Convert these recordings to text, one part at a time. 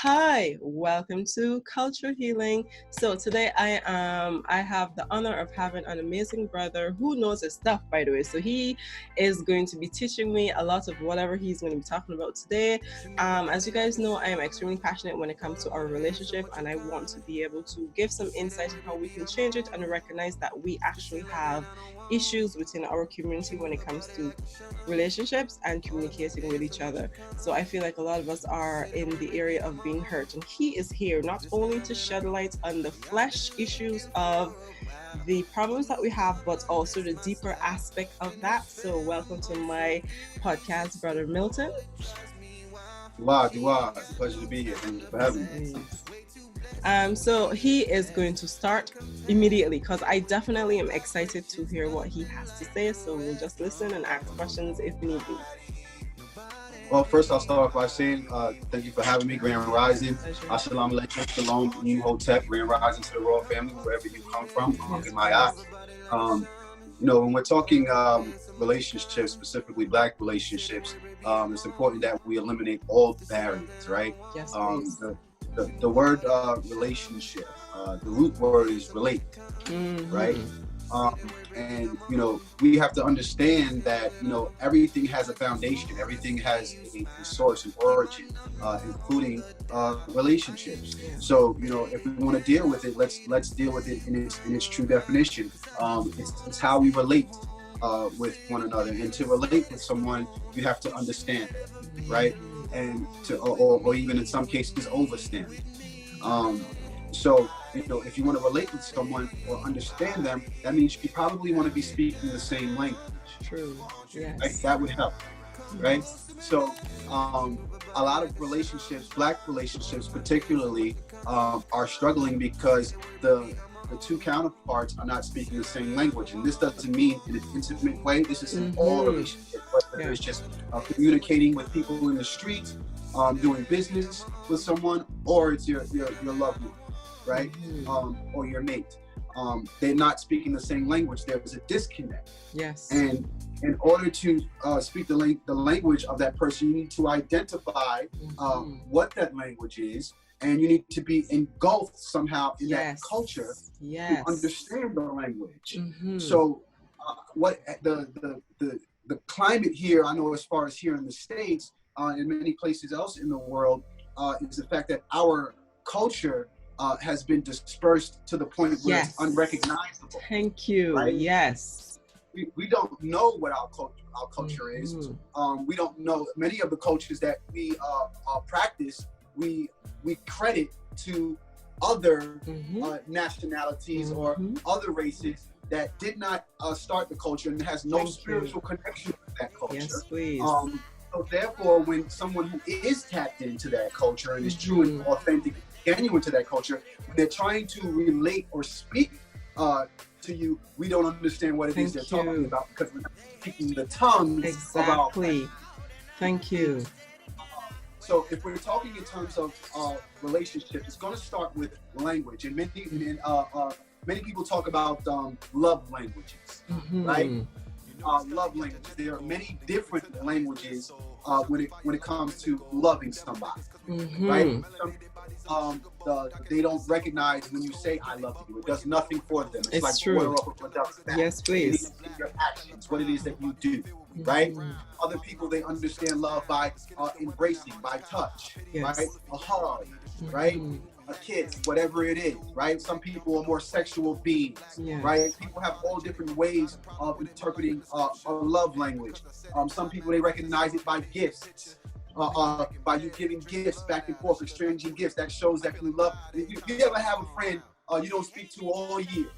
Hi, welcome to Culture Healing. So today I have the honor of having an amazing brother who knows his stuff, by the way. So he is going to be teaching me a lot of whatever he's going to be talking about today. As you guys know, I am extremely passionate when it comes to our relationship, and I want to be able to give some insight on how we can change it and recognize that we actually have issues within our community when it comes to relationships and communicating with each other. So I feel like a lot of us are in the area of being hurt, and he is here not only to shed light on the flesh issues of the problems that we have, but also the deeper aspect of that. So welcome to my podcast, Brother Milton. Wow, it's a pleasure to be here. Thank you for having me. So he is going to start immediately because I definitely am excited to hear what he has to say. So we'll just listen and ask questions if need be. Well, first I'll start off by saying thank you for having me, Grand Rising. Assalamu alaikum, shalom, New Hotep, Grand Rising to the royal family, wherever you come from, in my eye. When we're talking relationships, specifically Black relationships, it's important that we eliminate all barriers, right? Yes, the word relationship, the root word is relate, right? And we have to understand that everything has a foundation, everything has a source and origin, including relationships. So if we want to deal with it, let's deal with it in its true definition. It's how we relate with one another, and to relate with someone you have to understand it, right? And or even in some cases overstand. So if you want to relate with someone or understand them, that means you probably want to be speaking the same language. True. Yes. Right? That would help, right? So a lot of relationships, Black relationships particularly, are struggling because the two counterparts are not speaking the same language. And this doesn't mean in an intimate way. This is in all relationships, whether it's just communicating with people in the street, doing business with someone, or it's your loved one, right? Or your mate. They're not speaking the same language. There is a disconnect. Yes. And in order to speak the language of that person, you need to identify what that language is, and you need to be engulfed somehow in that culture to understand the language. So what the climate here, I know as far as here in the States, and many places else in the world, is the fact that our culture has been dispersed to the point where it's unrecognizable. Thank you. Right? Yes. We don't know what our culture is. We don't know many of the cultures that we practice. We credit to other nationalities or other races that did not start the culture and has no spiritual connection with that culture. Yes, please. So therefore, when someone who is tapped into that culture and is true and authentic, genuine to that culture, when they're trying to relate or speak to you, we don't understand what it is they're talking about because we're not speaking the tongues of our people. Thank you. So if we're talking in terms of relationships, it's going to start with language, and many people talk about love languages, right? Love languages. There are many different languages when it comes to loving somebody, right? They don't recognize when you say "I love you." It does nothing for them. It's like true. Off of a duck's back. Yes, please. Your actions, what it is that you do, right? Other people, they understand love by embracing, by touch, right? A hug, right? A kiss, whatever it is, right? Some people are more sexual beings, right? People have all different ways of interpreting a love language. Some people, they recognize it by gifts. By you giving gifts back and forth, exchanging gifts, that shows that you love. You ever have a friend you don't speak to all year,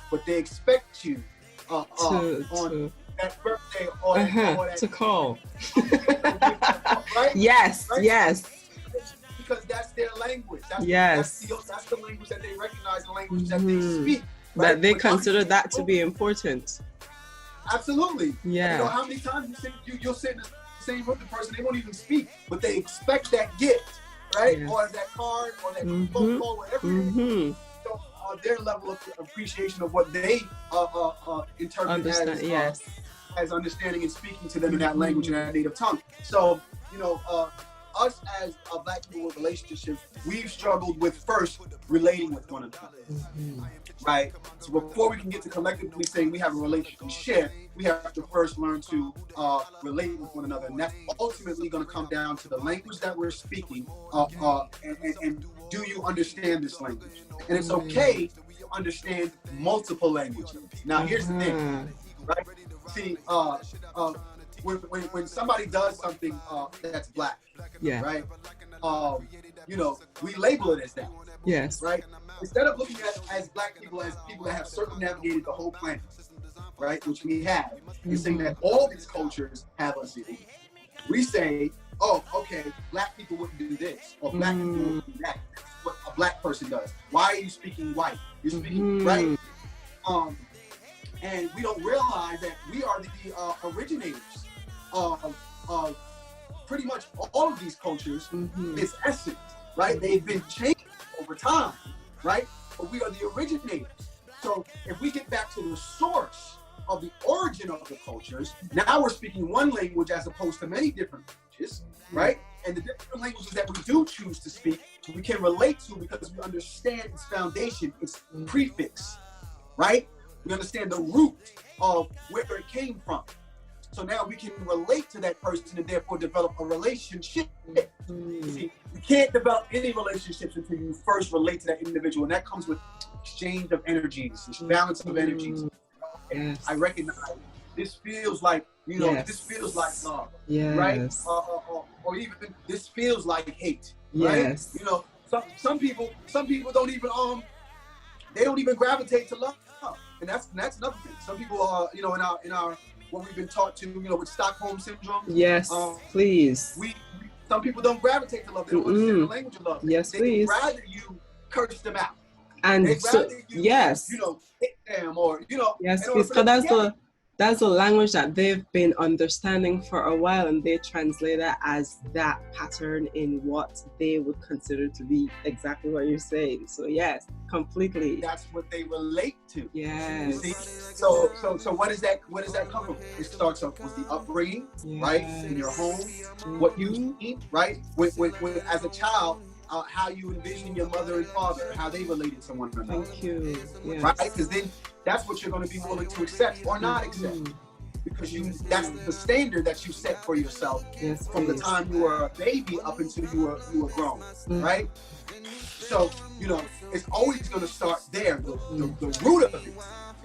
but they expect you on that birthday or that to call. Right? Yes, right? Yes. Because that's their language. That's the language that they recognize, the language that they speak. Right? That they consider that to be important. Absolutely. Yeah. You know how many times you'll sit in the same room with the person, they won't even speak, but they expect that gift, right? Or that card, or that phone call, whatever it is. So their level of appreciation of what they interpret as understanding and speaking to them in that language, in that native tongue. So, you know, us as Black people with relationships, we've struggled with first relating with one another, right? So before we can get to collectively saying we have a relationship, we have to first learn to relate with one another, and that's ultimately going to come down to the language that we're speaking, and do you understand this language? And it's okay to understand multiple languages. Now, here's the thing, right? See, when somebody does something that's Black, right? You know, we label it as that. Yes. Right? Instead of looking at as Black people as people that have circumnavigated the whole planet, right? Which we have, and saying that all these cultures have us in, we say, oh, okay, Black people wouldn't do this, or Black people wouldn't do that. That's what a Black person does. Why are you speaking white? You're speaking right. And we don't realize that we are the originators of pretty much all of these cultures. Its essence, right? They've been changed over time, right? But we are the originators. So if we get back to the source of the origin of the cultures, now we're speaking one language as opposed to many different languages, right? And the different languages that we do choose to speak, we can relate to because we understand its foundation, its prefix, right? We understand the root of where it came from. So now we can relate to that person and therefore develop a relationship. See, you can't develop any relationships until you first relate to that individual, and that comes with exchange of energies, this balance of energies. Yes. I recognize this feels like, you know, this feels like love, right? Or even this feels like hate, right? You know, some people don't even they don't even gravitate to love. And that's another thing. Some people are, you know, in our what we've been taught to, you know, with Stockholm syndrome. Yes, please. Some people don't gravitate to love. They don't understand the language of love. Yes, please. They'd rather you curse them out. And so, you know, hit them, or, you know. Yes, please. Because that's the language that they've been understanding for a while, and they translate it as that pattern in what they would consider to be exactly what you're saying. So yes, completely. That's what they relate to. Yes. You see? So what is that? What does that come from? It starts off with the upbringing, right, in your home, what you eat, right. When as a child, how you envision your mother and father, how they related to one another. Thank you. Yes. Right? Because then that's what you're going to be willing to accept or not accept. Because that's the standard that you set for yourself from the time you were a baby up until you were grown. Right? So, you know, it's always going to start there. The root of it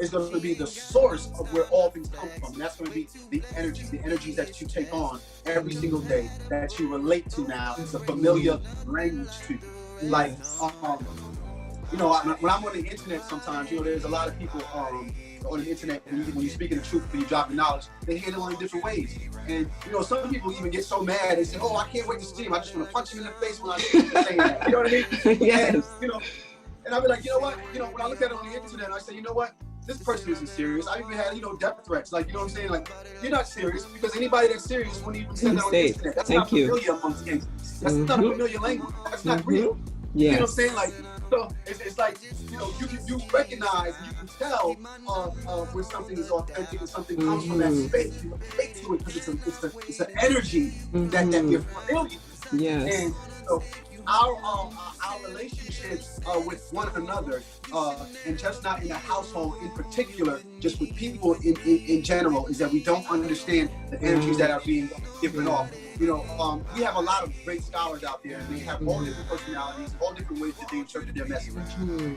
is going to be the source of where all things come from. And that's going to be the energies that you take on every single day, that you relate to now. It's a familiar language to you. Like, you know, when I'm on the internet sometimes, you know, there's a lot of people on the internet, when you're speaking the truth, when you drop the knowledge, they handle it in different ways. And, you know, some people even get so mad, they say, oh, I can't wait to see him. I just want to punch him in the face when I say that. You know what I mean? Yes. And, you know, and I'll be like, you know what? You know, when I look at it on the internet, I say, you know what? This person isn't serious. I even had, you know, death threats. Like, you know what I'm saying? Like, you're not serious, because anybody that's serious wouldn't even send that on the internet. That's not familiar amongst gangsters. That's not a familiar language. That's not real. Yes. You know what I'm saying? Like, so it's like, you know, you recognize, you can tell when something is authentic and something comes from that space. You relate to it because it's an energy that you're familiar with. Yes. And so our relationships with one another, and just not in the household in particular, just with people in general, is that we don't understand the energies that are being given off. You know, we have a lot of great scholars out there, and they have all different personalities, all different ways that they interpret their message.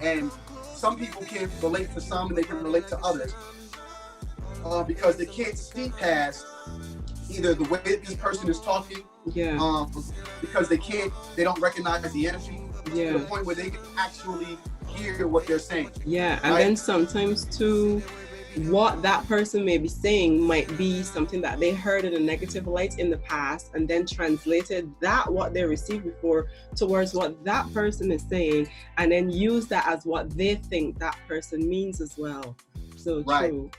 And some people can relate to some, and they can relate to others, because they can't see past either the way that this person is talking, because they don't recognize the energy to the point where they can actually hear what they're saying. Yeah, and then sometimes too, what that person may be saying might be something that they heard in a negative light in the past, and then translated that what they received before towards what that person is saying, and then use that as what they think that person means as well. So true.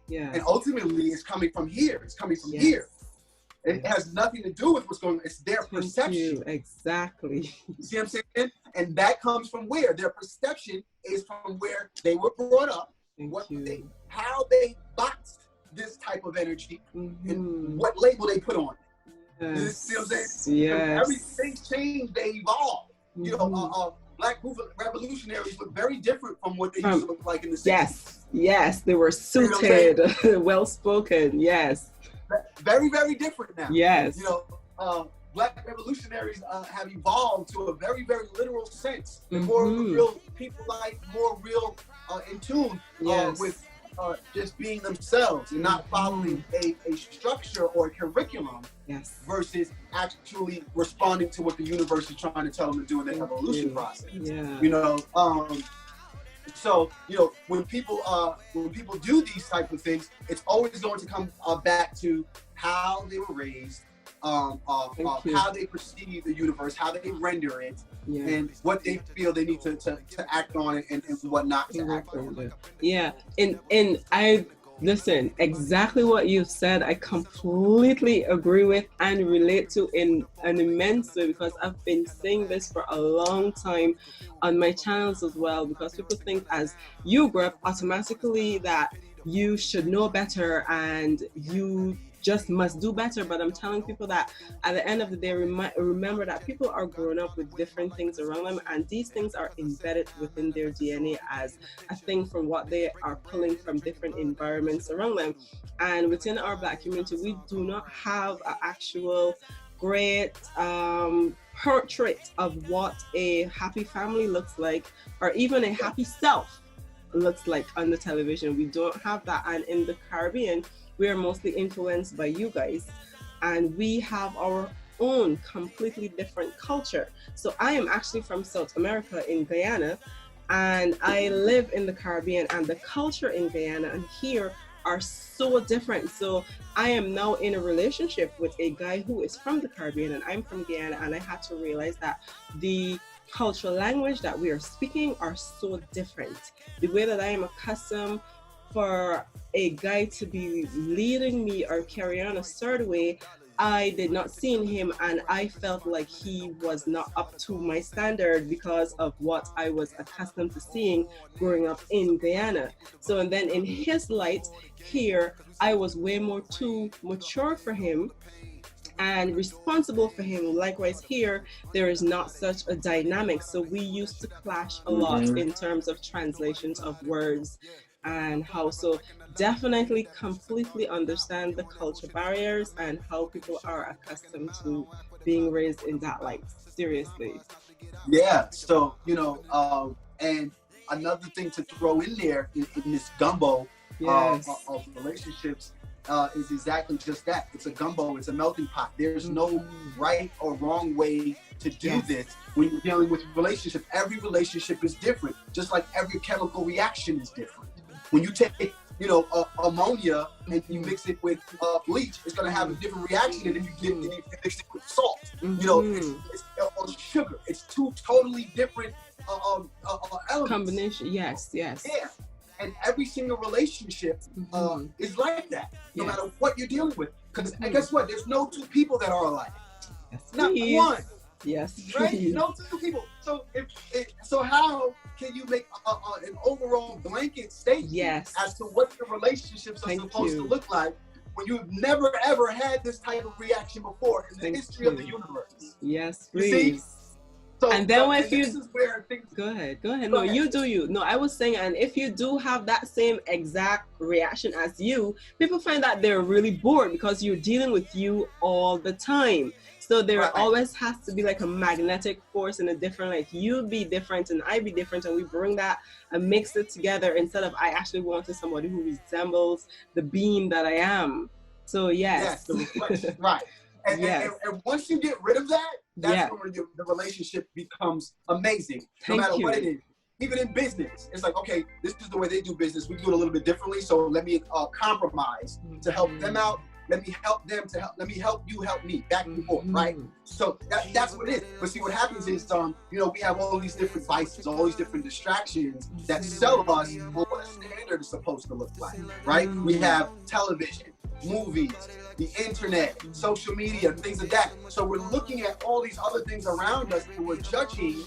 Yeah. And ultimately, it's coming from here. It's coming from here. It has nothing to do with what's going on. It's their perception. Exactly. You see what I'm saying? And that comes from where? Their perception is from where they were brought up, how they boxed this type of energy, and what label they put on it. You see what I'm saying? Yes. Everything changed, they evolved. You know, Black revolutionaries look very different from what they used to look like in the 60s. Yes, they were suited, well spoken. Yes. Very, very different now. Yes. You know, Black revolutionaries have evolved to a very, very literal sense. And more real people, like more real in tune with just being themselves and not following a structure or a curriculum versus actually responding to what the universe is trying to tell them to do in their evolution process. You know, so you know, when people do these type of things, it's always going to come back to how they were raised, how they perceive the universe, how they render it, and what they feel they need to act on it, and what not to act on. Yeah, and I listen, exactly what you've said, I completely agree with and relate to in an immense way, because I've been saying this for a long time on my channels as well, because people think as you grow up automatically that you should know better and you just must do better. But I'm telling people that at the end of the day, remember that people are growing up with different things around them, and these things are embedded within their DNA as a thing from what they are pulling from different environments around them. And within our Black community, we do not have an actual great portrait of what a happy family looks like, or even a happy self looks like on the television. We don't have that. And in the Caribbean, we are mostly influenced by you guys, and we have our own completely different culture. So I am actually from South America in Guyana, and I live in the Caribbean, and the culture in Guyana and here are so different. So I am now in a relationship with a guy who is from the Caribbean and I'm from Guyana, and I had to realize that the cultural language that we are speaking are so different. The way that I am accustomed for a guy to be leading me or carry on a certain way, I did not see in him, and I felt like he was not up to my standard because of what I was accustomed to seeing growing up in Guyana. So, and then in his light here, I was way more too mature for him and responsible for him. Likewise here, there is not such a dynamic. So we used to clash a lot in terms of translations of words and how. So definitely completely understand the culture barriers and how people are accustomed to being raised in that light. Seriously. Yeah. So, you know, and another thing to throw in there in this gumbo of relationships is exactly just that. It's a gumbo. It's a melting pot. There's no right or wrong way to do this when you're dealing with relationships. Every relationship is different, just like every chemical reaction is different. When you take, you know, ammonia and you mix it with bleach, it's going to have a different reaction than if you mix it with salt. You know, it's sugar. It's two totally different elements. Combination. Yes. Yeah. And every single relationship is like that, no matter what you're dealing with. Because and guess what? There's no two people that are alike. Not one. Yes. Right? No two people. So so how can you make an overall blanket statement as to what the relationships are supposed to look like when you've never ever had this type of reaction before in the history of the universe? Yes, please. You see? So, and then if you this is where things go ahead. No, you do you. No, I was saying, and if you do have that same exact reaction as you, people find that they're really bored because you're dealing with you all the time. So there always has to be like a magnetic force in a different, like you be different and I be different, and we bring that and mix it together instead of I actually wanted somebody who resembles the being that I am. So yes. The reflection, right. And once you get rid of that, that's when the relationship becomes amazing, no matter what it is. Even in business, it's like, okay, this is the way they do business. We do it a little bit differently, so let me compromise to help them out. Let me help them to help. Let me help you help me, back and forth, right? So that's what it is. But see, what happens is, you know, we have all these different vices, all these different distractions that sell us on what a standard is supposed to look like, right? We have television, movies, the internet, social media, things like that. So we're looking at all these other things around us and we're judging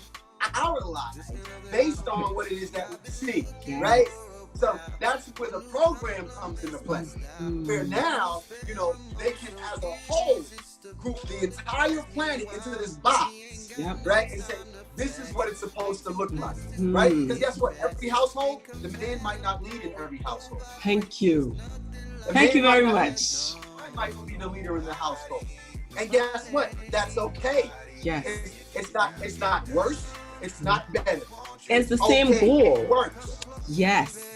our lives based on what it is that we see, right? So that's where the program comes into play. Where now, you know, they can as a whole group the entire planet into this box, right? And say, this is what it's supposed to look like, right? Because guess what? Every household, the man might not lead in every household. Thank you. Thank you very much. I might be the leader in the household. And guess what? That's okay. Yes. It's not worse. It's not better. It's the same goal. It works. Yes.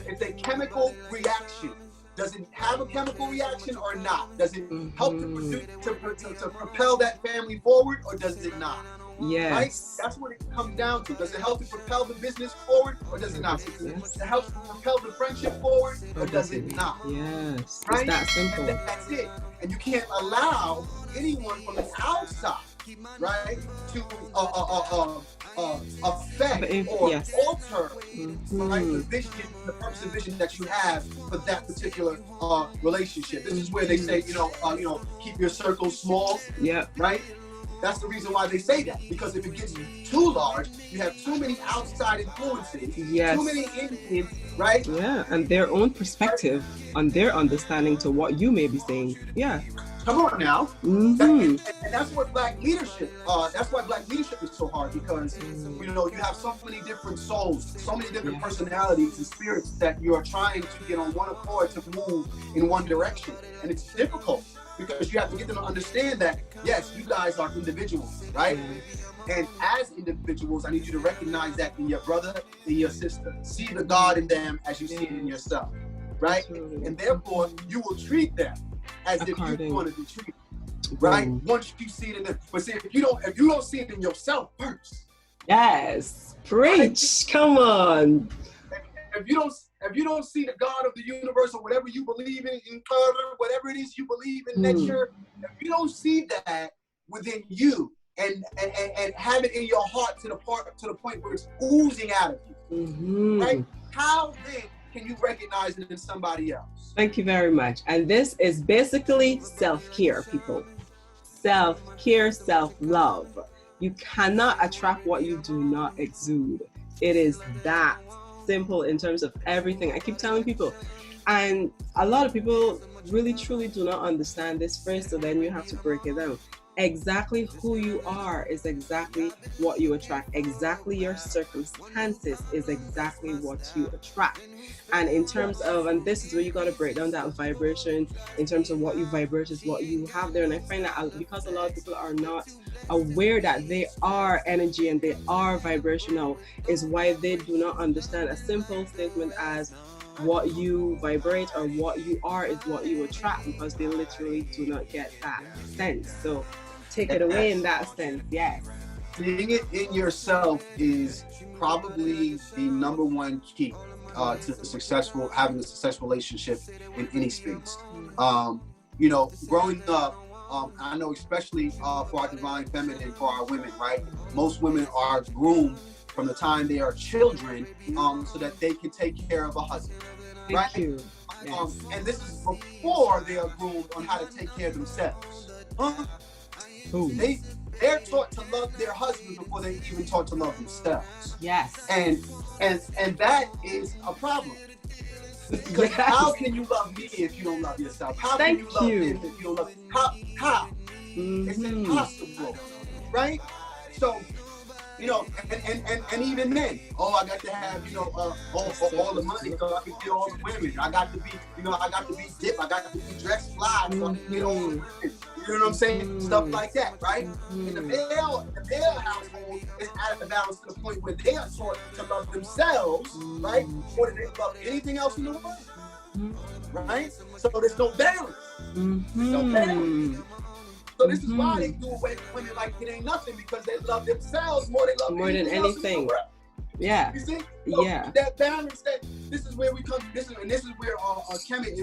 It's a chemical reaction. Does it have a chemical reaction or not? Does it help to propel that family forward or does it not? Yes. Right? That's what it comes down to. Does it help to propel the business forward or does it not? Does it help to propel the friendship forward or does it not? Yes. Right? It's that simple. And that's it. And you can't allow anyone from the outside, right, to affect or alter right, the vision, the purpose and vision that you have for that particular relationship. This is where they say, you know, keep your circle small. Yeah. Right. That's the reason why they say that, because if it gets too large, you have too many outside influences, too many influences, right? Yeah, and their own perspective on their understanding to what you may be saying. Yeah. Come on now. And that's what Black leadership, that's why Black leadership is so hard, because, you know, you have so many different souls, so many different personalities and spirits that you are trying to get on one accord to move in one direction. And it's difficult because you have to get them to understand that, yes, you guys are individuals, right? And as individuals, I need you to recognize that in your brother, in your sister. See the God in them as you see it in yourself, right? And therefore, you will treat them as if you want to be treated, right? Once you see it in them. But see, if you don't see it in yourself first. Yes, preach, come on. If you don't see the God of the universe or whatever you believe in whatever it is you believe in nature, if you don't see that within you and have it in your heart to the point where it's oozing out of you, right? How then can you recognize it in somebody else? Thank you very much. And this is basically self-care, people. Self-care, self-love. You cannot attract what you do not exude. It is that simple in terms of everything. I keep telling people, and a lot of people really truly do not understand this phrase, so then you have to break it down. Exactly who you are is exactly what you attract. Exactly your circumstances is exactly what you attract. And in terms of, and this is where you got to break down that vibration in terms of what you vibrate is what you have there. And I find that because a lot of people are not aware that they are energy and they are vibrational, is why they do not understand a simple statement as what you vibrate or what you are is what you attract, because they literally do not get that sense. So take it away in that sense. Yes. Seeing it in yourself is probably the #1 key to having a successful relationship in any space. You know, growing up, I know especially for our divine feminine, for our women, right? Most women are groomed from the time they are children, so that they can take care of a husband, right? Thank you. Yes. And this is before they are groomed on how to take care of themselves. They're taught to love their husband before they even taught to love themselves. Yes. And that is a problem. Because how can you love me if you don't love yourself? How can you love him if you don't love him? How? It's impossible, right? So, you know, and even men. Oh, I got to have, you know, all the money so I can get all the women. I got to be, you know, I got to be dip. I got to be dressed fly so I can get all the women. You know what I'm saying? Stuff like that, right? And the male household is out of balance to the point where they are taught to love themselves, right? More than they love anything else in the world, right? So there's no balance. There's no balance. So this is why they do away with women like it ain't nothing, because they love themselves more than anything. Yeah. You see? So yeah. That balance, this is where we come. This is where Kemet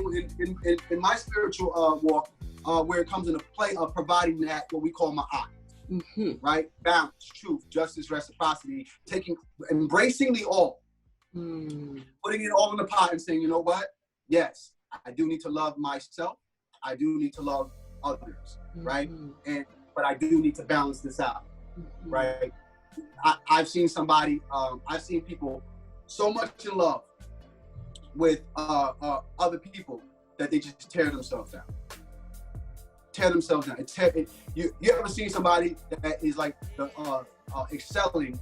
in my spiritual walk, where it comes into play of providing that what we call ma'at, right? Balance, truth, justice, reciprocity, embracing the all, putting it all in the pot and saying, you know what? Yes, I do need to love myself. I do need to love others, right? But I do need to balance this out, right? I've seen I've seen people so much in love with other people that they just tear themselves down. You ever seen somebody that is like excelling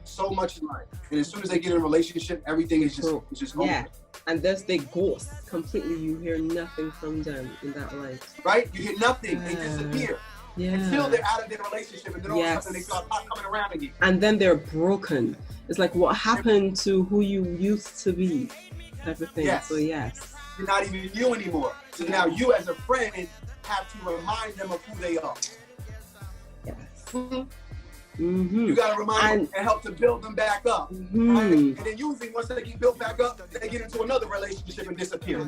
so much in life, and as soon as they get in a relationship, everything is just over. And thus they ghost completely. You hear nothing from them in that light. Right? You hear nothing. They disappear. Until they're out of their relationship, and then all of a sudden they start coming around again. And then they're broken. It's like, what happened to who you used to be? Type of thing. So you're not even you anymore. So now you as a friend have to remind them of who they are. You got to remind them and help to build them back up. Right? And then usually once they get built back up, they get into another relationship and disappear.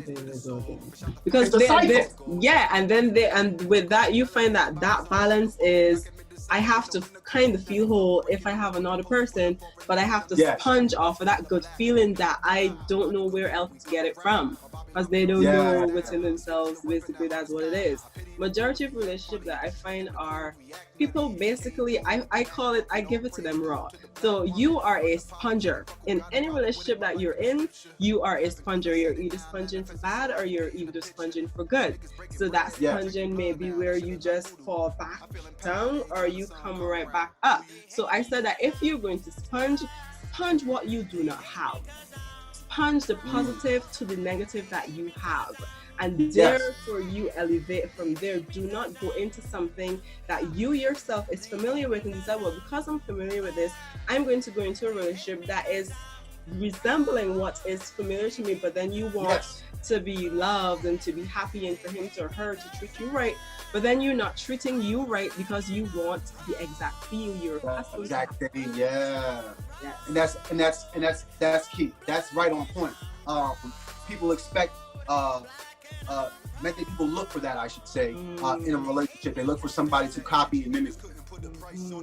Because and then with that you find that balance is, I have to kind of feel whole if I have another person, but I have to sponge off of that good feeling that I don't know where else to get it from, because they don't know within themselves. Basically, that's what it is. Majority of relationships that I find are people basically, I call it, I give it to them raw. So you are a sponger. In any relationship that you're in, you are a sponger. You're either sponging for bad or you're either sponging for good. So that sponging may be where you just fall back down or you come right back up. So I said that if you're going to sponge what you do not have. Sponge the positive to the negative that you have. And therefore you elevate from there. Do not go into something that you yourself is familiar with and decide, well, because I'm familiar with this, I'm going to go into a relationship that is resembling what is familiar to me, but then you want to be loved and to be happy and for him or her to treat you right, but then you're not treating you right because you want the exact feel you're exact thing. And that's key. That's right on point. People expect many people look for that, I should say, in a relationship. They look for somebody to copy and mimic,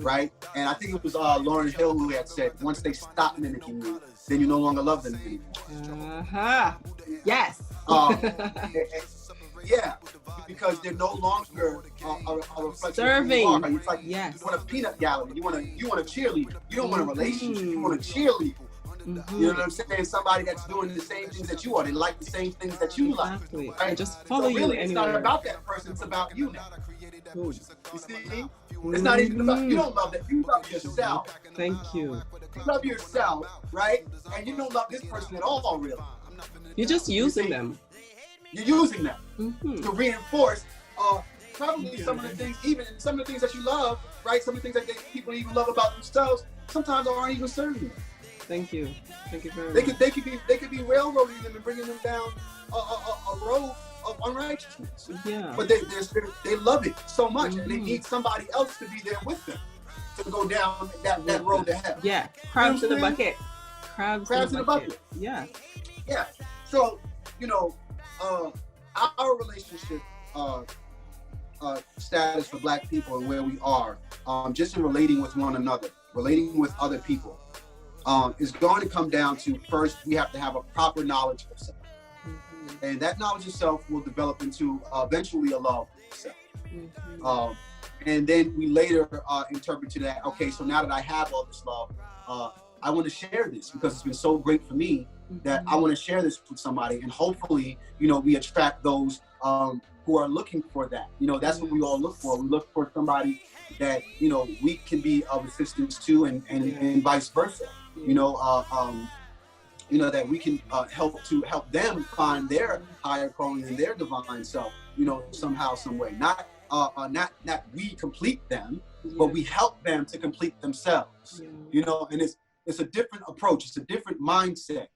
right? And I think it was Lauryn Hill who had said, once they stop mimicking you, then you no longer love them anymore. Because they're no longer a reflection of who you are. It's like you want a peanut gallery, you want a cheerleader. You don't want a relationship, you want a cheerleader. You know what I'm saying? Somebody that's doing the same things that you are. They like the same things that you like. Right? And just follow you anywhere. It's not about that person. It's about you now. You see? It's not even about, you don't love that. You love yourself. Thank you. You love yourself, right? And you don't love this person at all, really. You're just using them. You're using them to reinforce probably some of the things, even some of the things that you love, right? Some of the things that people even love about themselves sometimes aren't even serving you. Thank you very much. They could be railroading them and bringing them down a road of unrighteousness. But they love it so much, and they need somebody else to be there with them to go down that road to hell. Crabs in the bucket. Crabs in the bucket. So our relationship status for Black people and where we are, just in relating with one another, relating with other people, is going to come down to, first, we have to have a proper knowledge of self. And that knowledge of self will develop into eventually a love of self. And then we later interpret to that, okay, so now that I have all this love, I want to share this because it's been so great for me that I want to share this with somebody. And hopefully, we attract those who are looking for that. That's what we all look for. We look for somebody that, we can be of assistance to and vice versa. That we can help them find their higher calling and their divine self, somehow, some way. Not we complete them, but we help them to complete themselves. And it's a different approach. It's a different mindset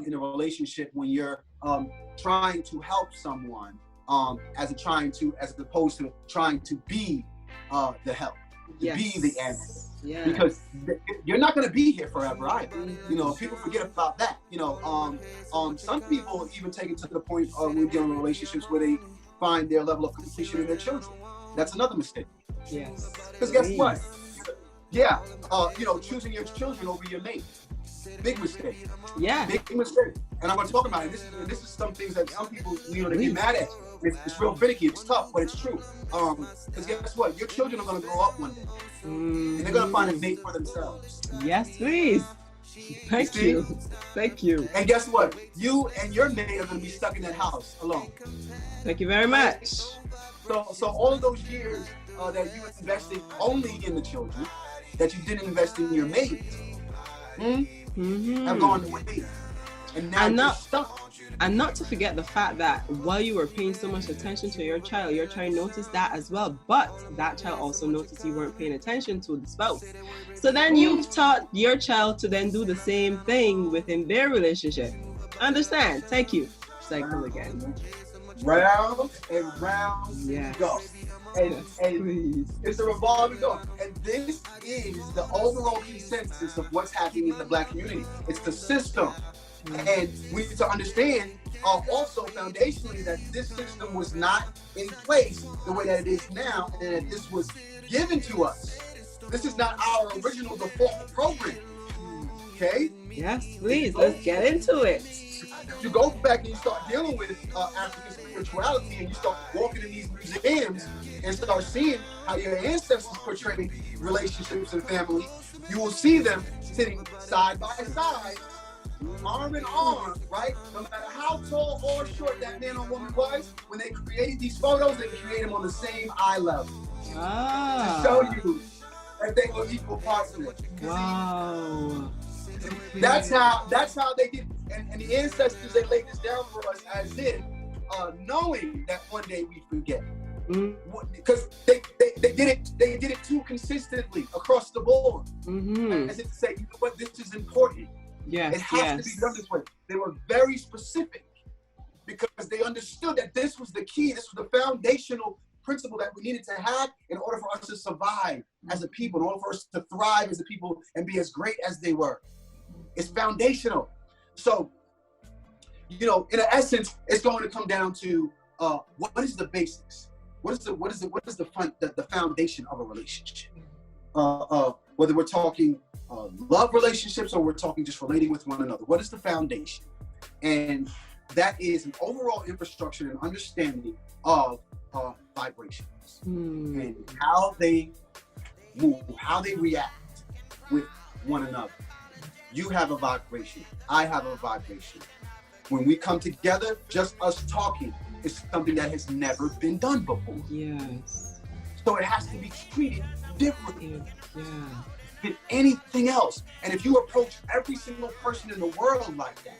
in a relationship when you're trying to help someone as opposed to trying to be the help, to be the answer. Because you're not going to be here forever either. People forget about that. Some people even take it to the point of when dealing in relationships where they find their level of completion in their children. That's another mistake. Because guess what? Yeah, choosing your children over your mate. Big mistake. Yeah. Big mistake. And I'm going to talk about it. This is some things that some people, they get mad at. It's real finicky. It's tough, but it's true. Because guess what? Your children are going to grow up one day. And they're going to find a mate for themselves. Yes, please. Thank you. Thank you. And guess what? You and your mate are going to be stuck in that house alone. Thank you very much. So all of those years that you invested only in the children, that you didn't invest in your mate, have gone away. And now you're stuck. And not to forget the fact that while you were paying so much attention to your child noticed that as well. But that child also noticed you weren't paying attention to the spouse. So then you've taught your child to then do the same thing within their relationship. Understand? Thank you. Cycle again. Round and round go. And it's a revolving door. And this is the overall consensus of what's happening in the Black community. It's the system. And we need to understand also foundationally that this system was not in place the way that it is now, and that this was given to us. This is not our original default program. Okay? Yes, please. Let's get into it. You go back and you start dealing with African spirituality, and you start walking in these museums and start seeing how your ancestors portrayed relationships and family. You will see them sitting side by side, arm in arm, right? No matter how tall or short that man or woman was, when they created these photos, they created them on the same eye level. To show you that they were equal partners. Wow. That's how they did. And the ancestors, they laid this down for us as if knowing that one day we forget. Because they did it too consistently across the board. As if to say, you know what, this is important. Yes, it has to be done this way. They were very specific because they understood that this was the key. This was the foundational principle that we needed to have in order for us to survive as a people, in order for us to thrive as a people and be as great as they were. It's foundational. So, in essence, it's going to come down to what is the basics? What is the foundation of a relationship? Whether we're talking love relationships or we're talking just relating with one another. What is the foundation? And that is an overall infrastructure and understanding of vibrations and how they move, how they react with one another. You have a vibration. I have a vibration. When we come together, just us talking is something that has never been done before. Yes. So it has to be treated differently. Yeah. Than anything else. And if you approach every single person in the world like that,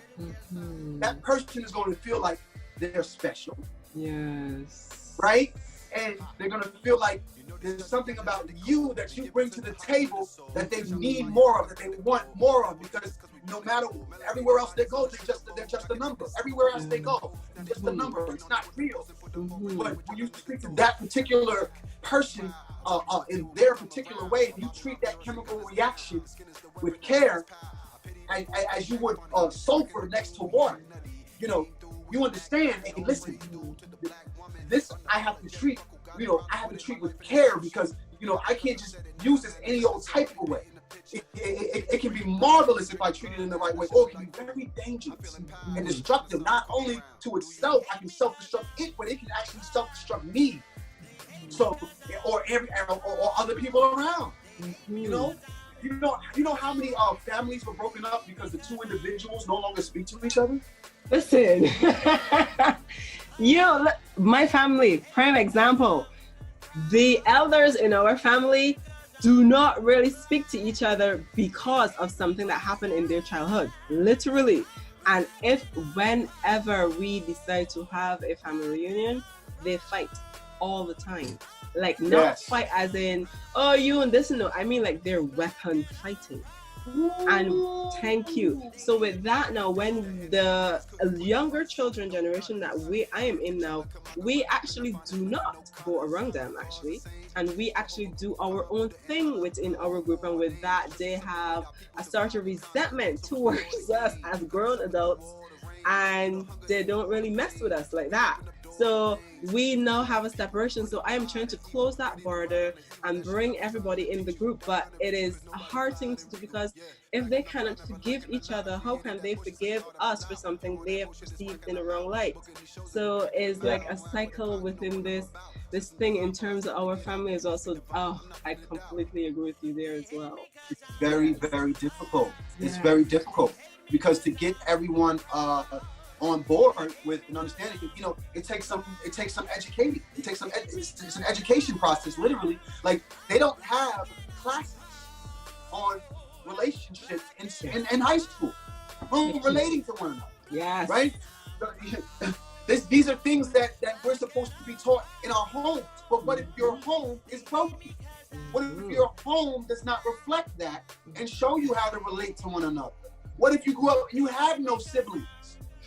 that person is going to feel like they're special. Yes. Right? And they're going to feel like there's something about you that you bring to the table that they need more of, that they want more of, because no matter everywhere else they go, they're just a number. Everywhere else they go, they're just a number. It's not real. But when you speak to that particular person in their particular way, and you treat that chemical reaction with care, as you would sulfur next to water, you understand. Hey, listen, this I have to treat. I have to treat with care because I can't just use this any old type of way. It can be marvelous if I treat it in the right way, or it can be very dangerous and destructive. Not only to itself, I can self-destruct it, but it can actually self-destruct me. So, or other people around. You know how many families were broken up because the two individuals no longer speak to each other? Listen, my family, prime example. The elders in our family do not really speak to each other because of something that happened in their childhood, literally. And whenever we decide to have a family reunion, they fight all the time. Like, not fight as in, oh, you and this and no. I mean, like, they're weapon fighting. And thank you. So with that now, when the younger children generation that I am in now, we actually do not go around them actually, and we actually do our own thing within our group. And with that, they have a sort of resentment towards us as grown adults, and they don't really mess with us like that. So we now have a separation. So I am trying to close that border and bring everybody in the group. But it is a hard thing to do, because if they cannot forgive each other, how can they forgive us for something they have perceived in a wrong light? So it's like a cycle within this thing in terms of our family is also, I completely agree with you there as well. It's very, very difficult. It's very difficult, because to get everyone on board with an understanding, you know, it takes some educating. It's an education process, literally. Like, they don't have classes on relationships in high school, relating to one another. Yes. Right? These are things that we're supposed to be taught in our homes. But what if your home is broken? What if your home does not reflect that and show you how to relate to one another? What if you grew up and you have no siblings?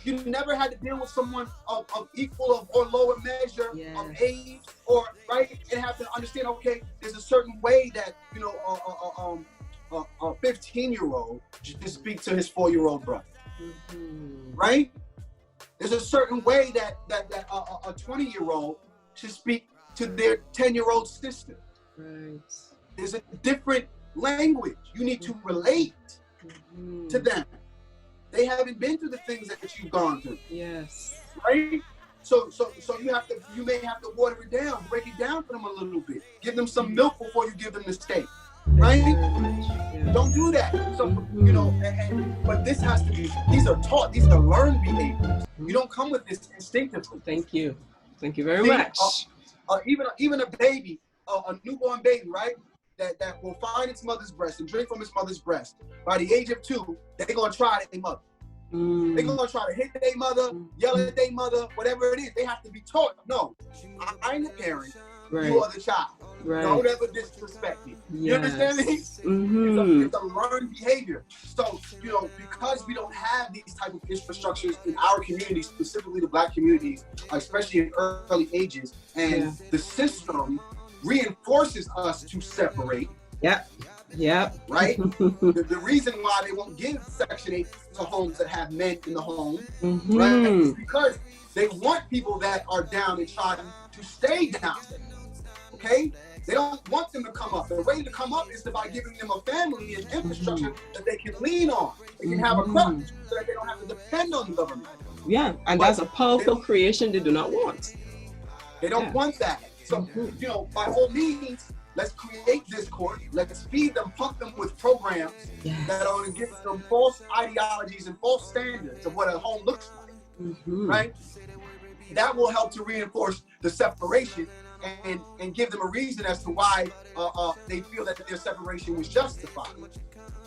You never had to deal with someone of equal or lower measure of age, or right, and have to understand, okay, there's a certain way that, you know, a 15-year-old should speak to his 4-year-old brother, right? There's a certain way that a 20-year-old should speak to their 10-year-old sister. Right. There's a different language. You need to relate to them. They haven't been through the things that you've gone through. Yes. Right? So you may have to water it down, break it down for them a little bit. Give them some milk before you give them the steak. Right? Yes. Don't do that. So, you know, but this has to be, these are taught, these are learned behaviors. You don't come with this instinctively. Thank you. Thank you very much. Even a baby, a newborn baby, right? That will find its mother's breast and drink from its mother's breast. By the age of 2, they're gonna try their mother. They're gonna try to hit their mother, yell at their mother, whatever it is. They have to be taught. No, I'm the parent. Right. You are the child. Right. Don't ever disrespect me. Yes. You understand me? It's a learned behavior. So, you know, because we don't have these type of infrastructures in our communities, specifically the Black communities, especially in early ages, and the system reinforces us to separate. Right? The reason why they won't give Section 8 to homes that have men in the home, right, is because they want people that are down and trying to stay down. Okay? They don't want them to come up. The way to come up is by giving them a family and infrastructure that they can lean on. They can have a crutch so that they don't have to depend on the government. Yeah, and that's a powerful creation they do not want. They don't want that. So, you know, by all means, let's create discord. Let's feed them, pump them with programs that are going to give them false ideologies and false standards of what a home looks like, right? That will help to reinforce the separation and give them a reason as to why they feel that their separation was justified.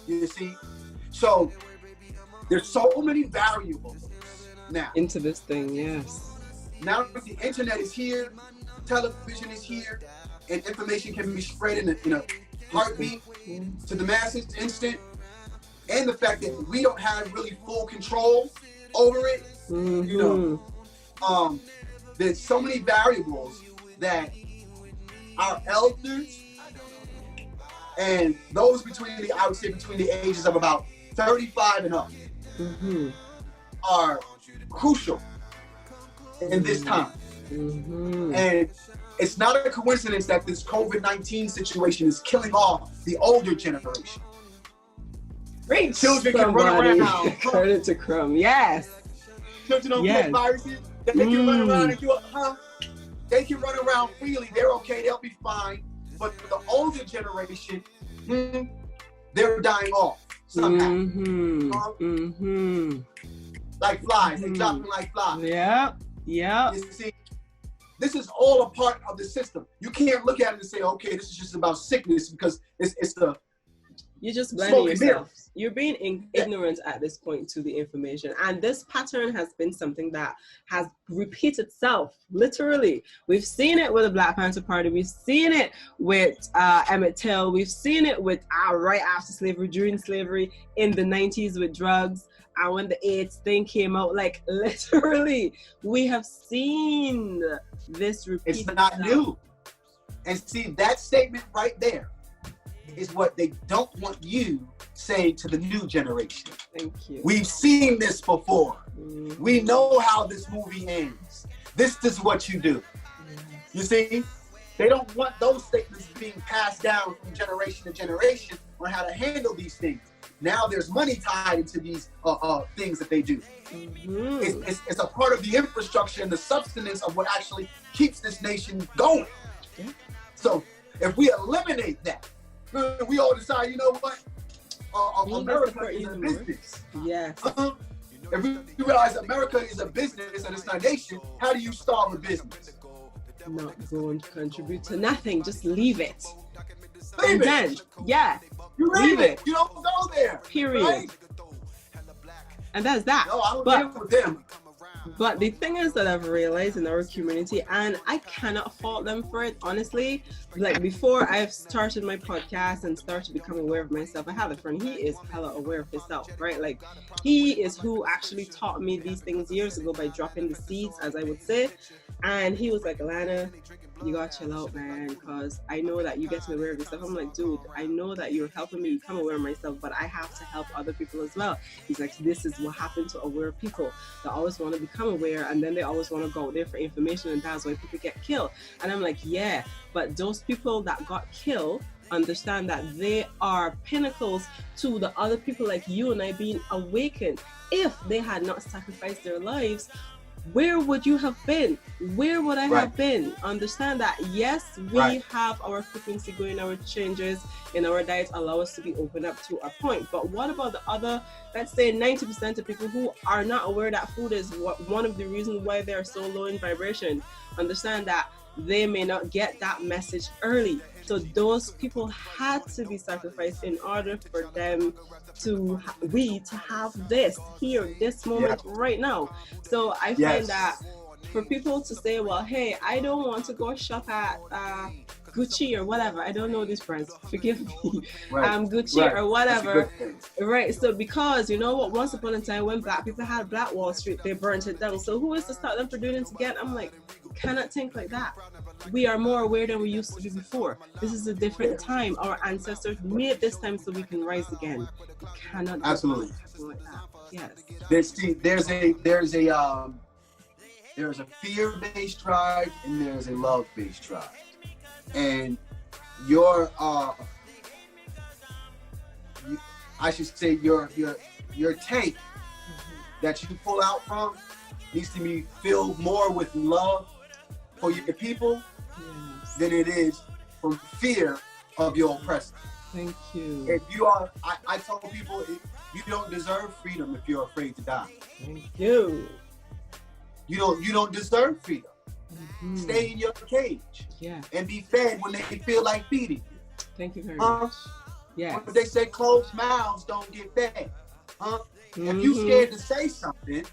You see? So there's so many variables now into this thing. Yes. Now that the internet is here, television is here, and information can be spread in a heartbeat to the masses, instant, and the fact that we don't have really full control over it, you know, there's so many variables that our elders and those between the ages of about 35 and up are crucial in this time. And it's not a coincidence that this COVID-19 situation is killing off the older generation. Great. Children can run around. Credit to Crumb. Yes. Children don't get viruses. They can run around and do they can run around freely. They're okay. They'll be fine. But the older generation, they're dying off somehow. Like flies. They're dropping like flies. Yeah. You see, this is all a part of the system. You can't look at it and say, okay, this is just about sickness, because it's the you're just blaming yourself. You're being ignorant at this point to the information. And this pattern has been something that has repeated itself, literally. We've seen it with the Black Panther Party. We've seen it with Emmett Till. We've seen it with right after slavery, during slavery, in the 90s with drugs. And when the AIDS thing came out, like literally, we have seen this repeat. It's not new. And see, that statement right there is what they don't want you saying to the new generation. Thank you. We've seen this before. We know how this movie ends. This is what you do. You see? They don't want those statements being passed down from generation to generation on how to handle these things. Now there's money tied into these things that they do. It's a part of the infrastructure and the substance of what actually keeps this nation going. So if we eliminate that, we all decide, you know what? America is a business. Yes. If we realize America is a business and it's not a nation, how do you starve a business? Not going to contribute to nothing. Just leave it. Leave it. Then, yeah. You leave it. You don't go there. Period. Right? And that's that. No, I don't deal with them. But the thing is that I've realized in our community, and I cannot fault them for it, honestly. Like before I've started my podcast and started becoming aware of myself, I have a friend, he is hella aware of himself, right? Like he is who actually taught me these things years ago by dropping the seeds, as I would say. And he was like, Alana, you gotta chill out, man, because I know that you get aware of yourself. I'm like, dude, I know that you're helping me become aware of myself, but I have to help other people as well. He's like, this is what happened to aware people. They always want to become aware, and then they always want to go out there for information, and that's why people get killed. And I'm like, yeah, but those people that got killed understand that they are pinnacles to the other people like you and I being awakened. If they had not sacrificed their lives, where would you have been? Where would I have been? Understand that, yes, we have our frequency going, our changes in our diet allow us to be open up to a point. But what about the other, let's say 90% of people who are not aware that food is one of the reasons why they are so low in vibration? Understand that they may not get that message early. So those people had to be sacrificed in order for them to have this here, this moment right now. So I find that for people to say, well, hey, I don't want to go shop at Gucci or whatever. I don't know these brands. Forgive me. Gucci or whatever. Right. So because you know what, once upon a time when black people had Black Wall Street, they burnt it down. So who is to stop them from doing it again? I'm like, cannot think like that. We are more aware than we used to be before. This is a different time. Our ancestors made this time so we can rise again. We cannot absolutely like that. Yes. There's a fear-based tribe and there's a love-based tribe. And your I should say your tank that you pull out from needs to be filled more with love for your people than it is from fear of your oppressor. Thank you. If you are, I tell people, you don't deserve freedom if you're afraid to die. Thank you. You don't deserve freedom. Stay in your cage and be fed when they feel like feeding you. Thank you very much. Yeah. When they say closed mouths don't get fed. If you scared to say something,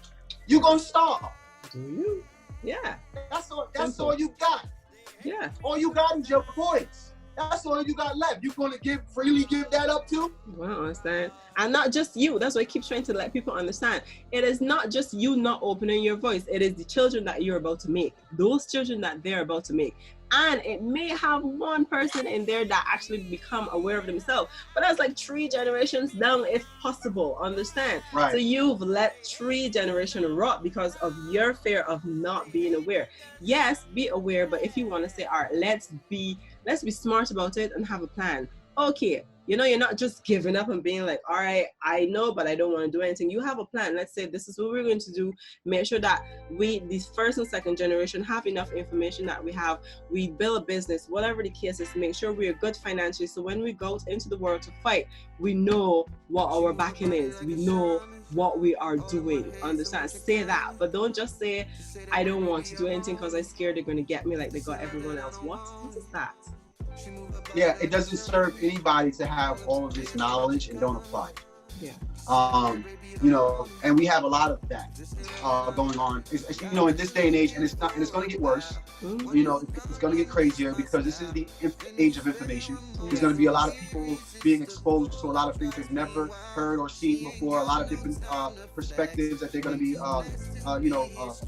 you're gonna starve. Do you? Yeah. That's all you got. Yeah. All you got is your voice. That's all you got left. You gonna freely give that up too? Well, I understand. And not just you. That's why I keep trying to let people understand. It is not just you not opening your voice. It is the children that you're about to make. Those children that they're about to make. And it may have one person in there that actually become aware of themselves. But that's like 3 generations down if possible. Understand? Right. So you've let 3 generations rot because of your fear of not being aware. Yes, be aware, but if you want to say, all right, let's be smart about it and have a plan. Okay, you know, you're not just giving up and being like, all right, I know, but I don't want to do anything. You have a plan. Let's say this is what we're going to do. Make sure that the first and second generation have enough information that we build a business, whatever the case is, make sure we're good financially. So when we go into the world to fight, we know what our backing is. We know what we are doing. Understand? Say that, but don't just say, I don't want to do anything because I'm scared they're going to get me like they got everyone else. What is that? Yeah, it doesn't serve anybody to have all of this knowledge and don't apply it. Yeah. You know, and we have a lot of that going on. You know, in this day and age, and it's going to get worse. You know, it's going to get crazier because this is the age of information. There's going to be a lot of people being exposed to a lot of things they've never heard or seen before. A lot of different perspectives that they're going to be,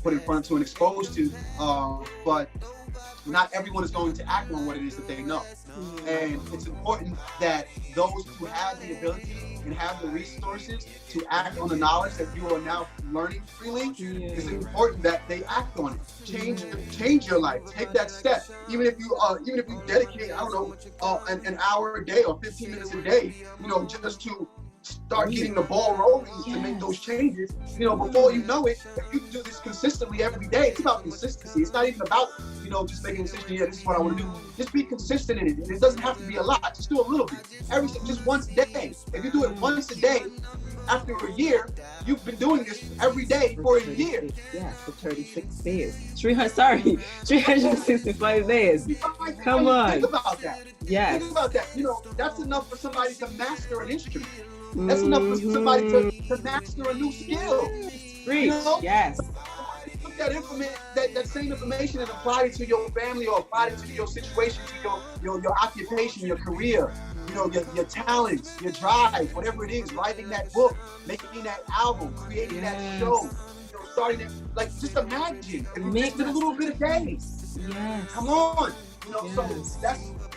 put in front of and exposed to. But not everyone is going to act on what it is that they know. And it's important that those who have the ability and have the resources to act on the knowledge that you are now learning freely, it's important that they act on it. Change your life. Take that step. Even if you dedicate, I don't know, an hour a day or 15 minutes a day, you know, just to start getting the ball rolling to make those changes. You know, before you know it, if you do this consistently every day, it's about consistency. It's not even about, you know, just making a decision, yeah, this is what I want to do. Just be consistent in it. And it doesn't have to be a lot. Just do a little bit. Just once a day. If you do it once a day, after a year, you've been doing this every day for a year. Yes, for 36 days. 365 days. Come on. Think about that. Yes. Think about that. You know, that's enough for somebody to master an instrument. That's enough for somebody to master a new skill. Preach. You know? Yes. Took that same information and applied it to your family or applied it to your situation, to your occupation, your career, you know, your talents, your drive, whatever it is, writing that book, making that album, creating that show, you know, starting it. Like, just imagine if you just did a little bit a day. Yes. Come on. You know, so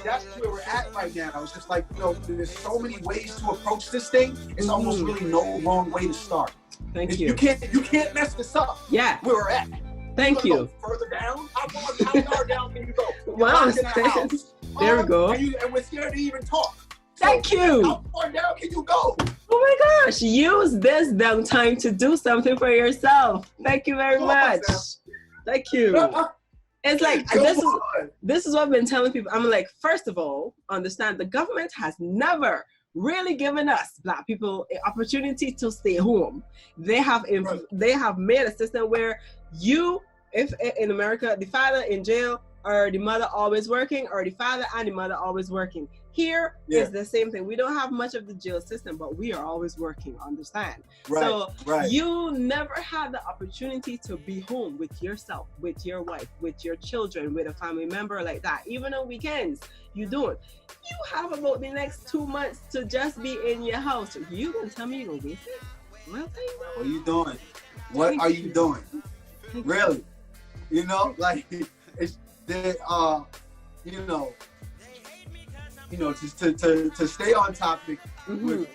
that's where we're at right now. It's just like, you know, there's so many ways to approach this thing. It's almost really no wrong way to start. Thank you. You can't mess this up. Yeah. Where we're at. Thank you. Go further down? How far down can you go? Wow. There we go. And we're scared to even talk. Thank you. How far down can you go? Oh my gosh. Use this downtime to do something for yourself. Thank you very much. Thank you. It's like, this is what I've been telling people. I'm like, first of all, understand the government has never really given us Black people an opportunity to stay home. They have made a system where if in America, the father in jail or the mother always working, or the father and the mother always working. Here is the same thing. We don't have much of the jail system, but we are always working, understand? So you never had the opportunity to be home with yourself, with your wife, with your children, with a family member like that. Even on weekends, you don't. You have about the next 2 months to just be in your house. You gonna tell me you gonna waste it? Well, what are you doing? What are you doing? Really? You know, like, it's the just to stay on topic with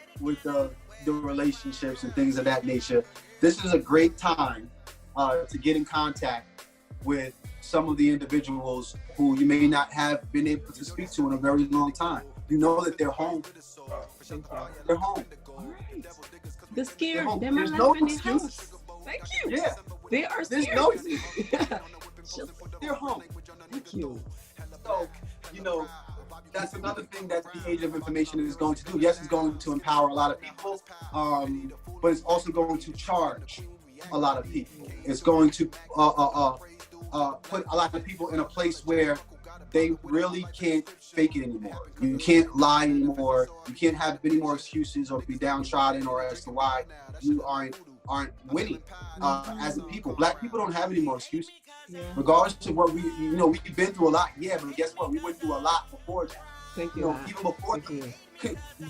the relationships and things of that nature. This is a great time to get in contact with some of the individuals who you may not have been able to speak to in a very long time. You know that they're home. They're home. All right. They're scared. There's no excuse. Thank you. Yeah. They are scared. There's no excuse. They're home. Thank you. So, you know, that's another thing that the age of information is going to do. Yes, it's going to empower a lot of people, but it's also going to charge a lot of people. It's going to put a lot of people in a place where they really can't fake it anymore. You can't lie anymore. You can't have any more excuses or be downtrodden or as to why you aren't winning as a people. Black people don't have any more excuses. Regardless of what we've been through a lot, but guess what? We went through a lot before that. Thank you. Even before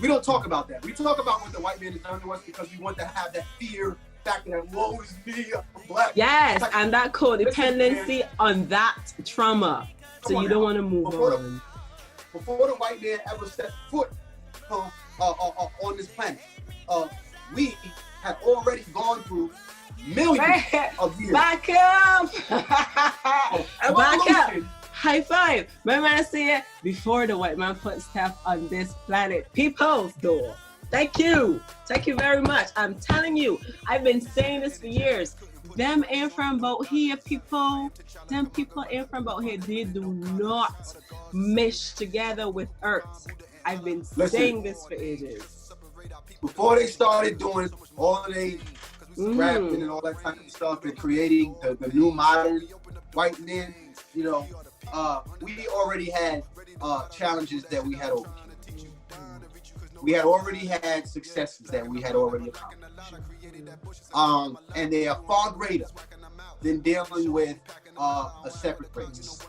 we don't talk about that. We talk about what the white man has done to us because we want to have that fear factor that woe is me, I'm Black. Yes, and that codependency on that trauma. So you don't want to move on. Before the white man ever set foot on this planet, we had already gone through millions of years. Back up! Back up! High five! My man said, before the white man put step on this planet, people's door. Thank you. Thank you very much. I'm telling you, I've been saying this for years. Them ain't from about here, people. Them people ain't from about here. They do not mesh together with Earth. I've been saying this for ages. Before they started doing all of they rapping and all that kind of stuff and creating the new modern white men, you know, we already had challenges that we had overcome. We had already had successes that we had already accomplished. And they are far greater than dealing with a separate race.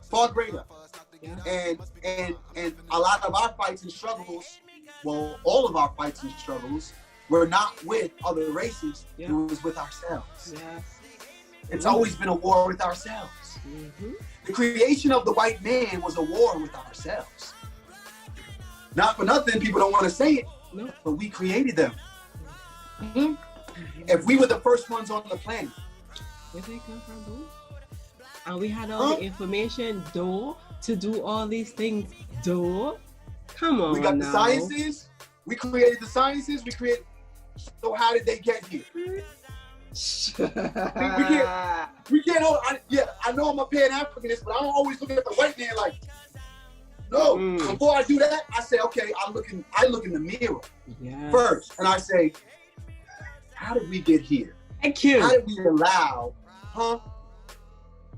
Far greater. And a lot of our fights and struggles, well, all of our fights and struggles were not with other races, it was with ourselves. It's always been a war with ourselves. The creation of the white man was a war with ourselves. Not for nothing, people don't want to say it, No. But we created them. If we were the first ones on the planet. Where they come from, though? And we had all the information, though, to do all these things, though. Come on, we got now. the sciences. We created the sciences. We created. So how did they get here? we can't. I know I'm a Pan-Africanist, but I don't always look at the white man like. No. Before I do that, I say, okay, I look in the mirror first, and I say, how did we get here? Thank you. How did we allow,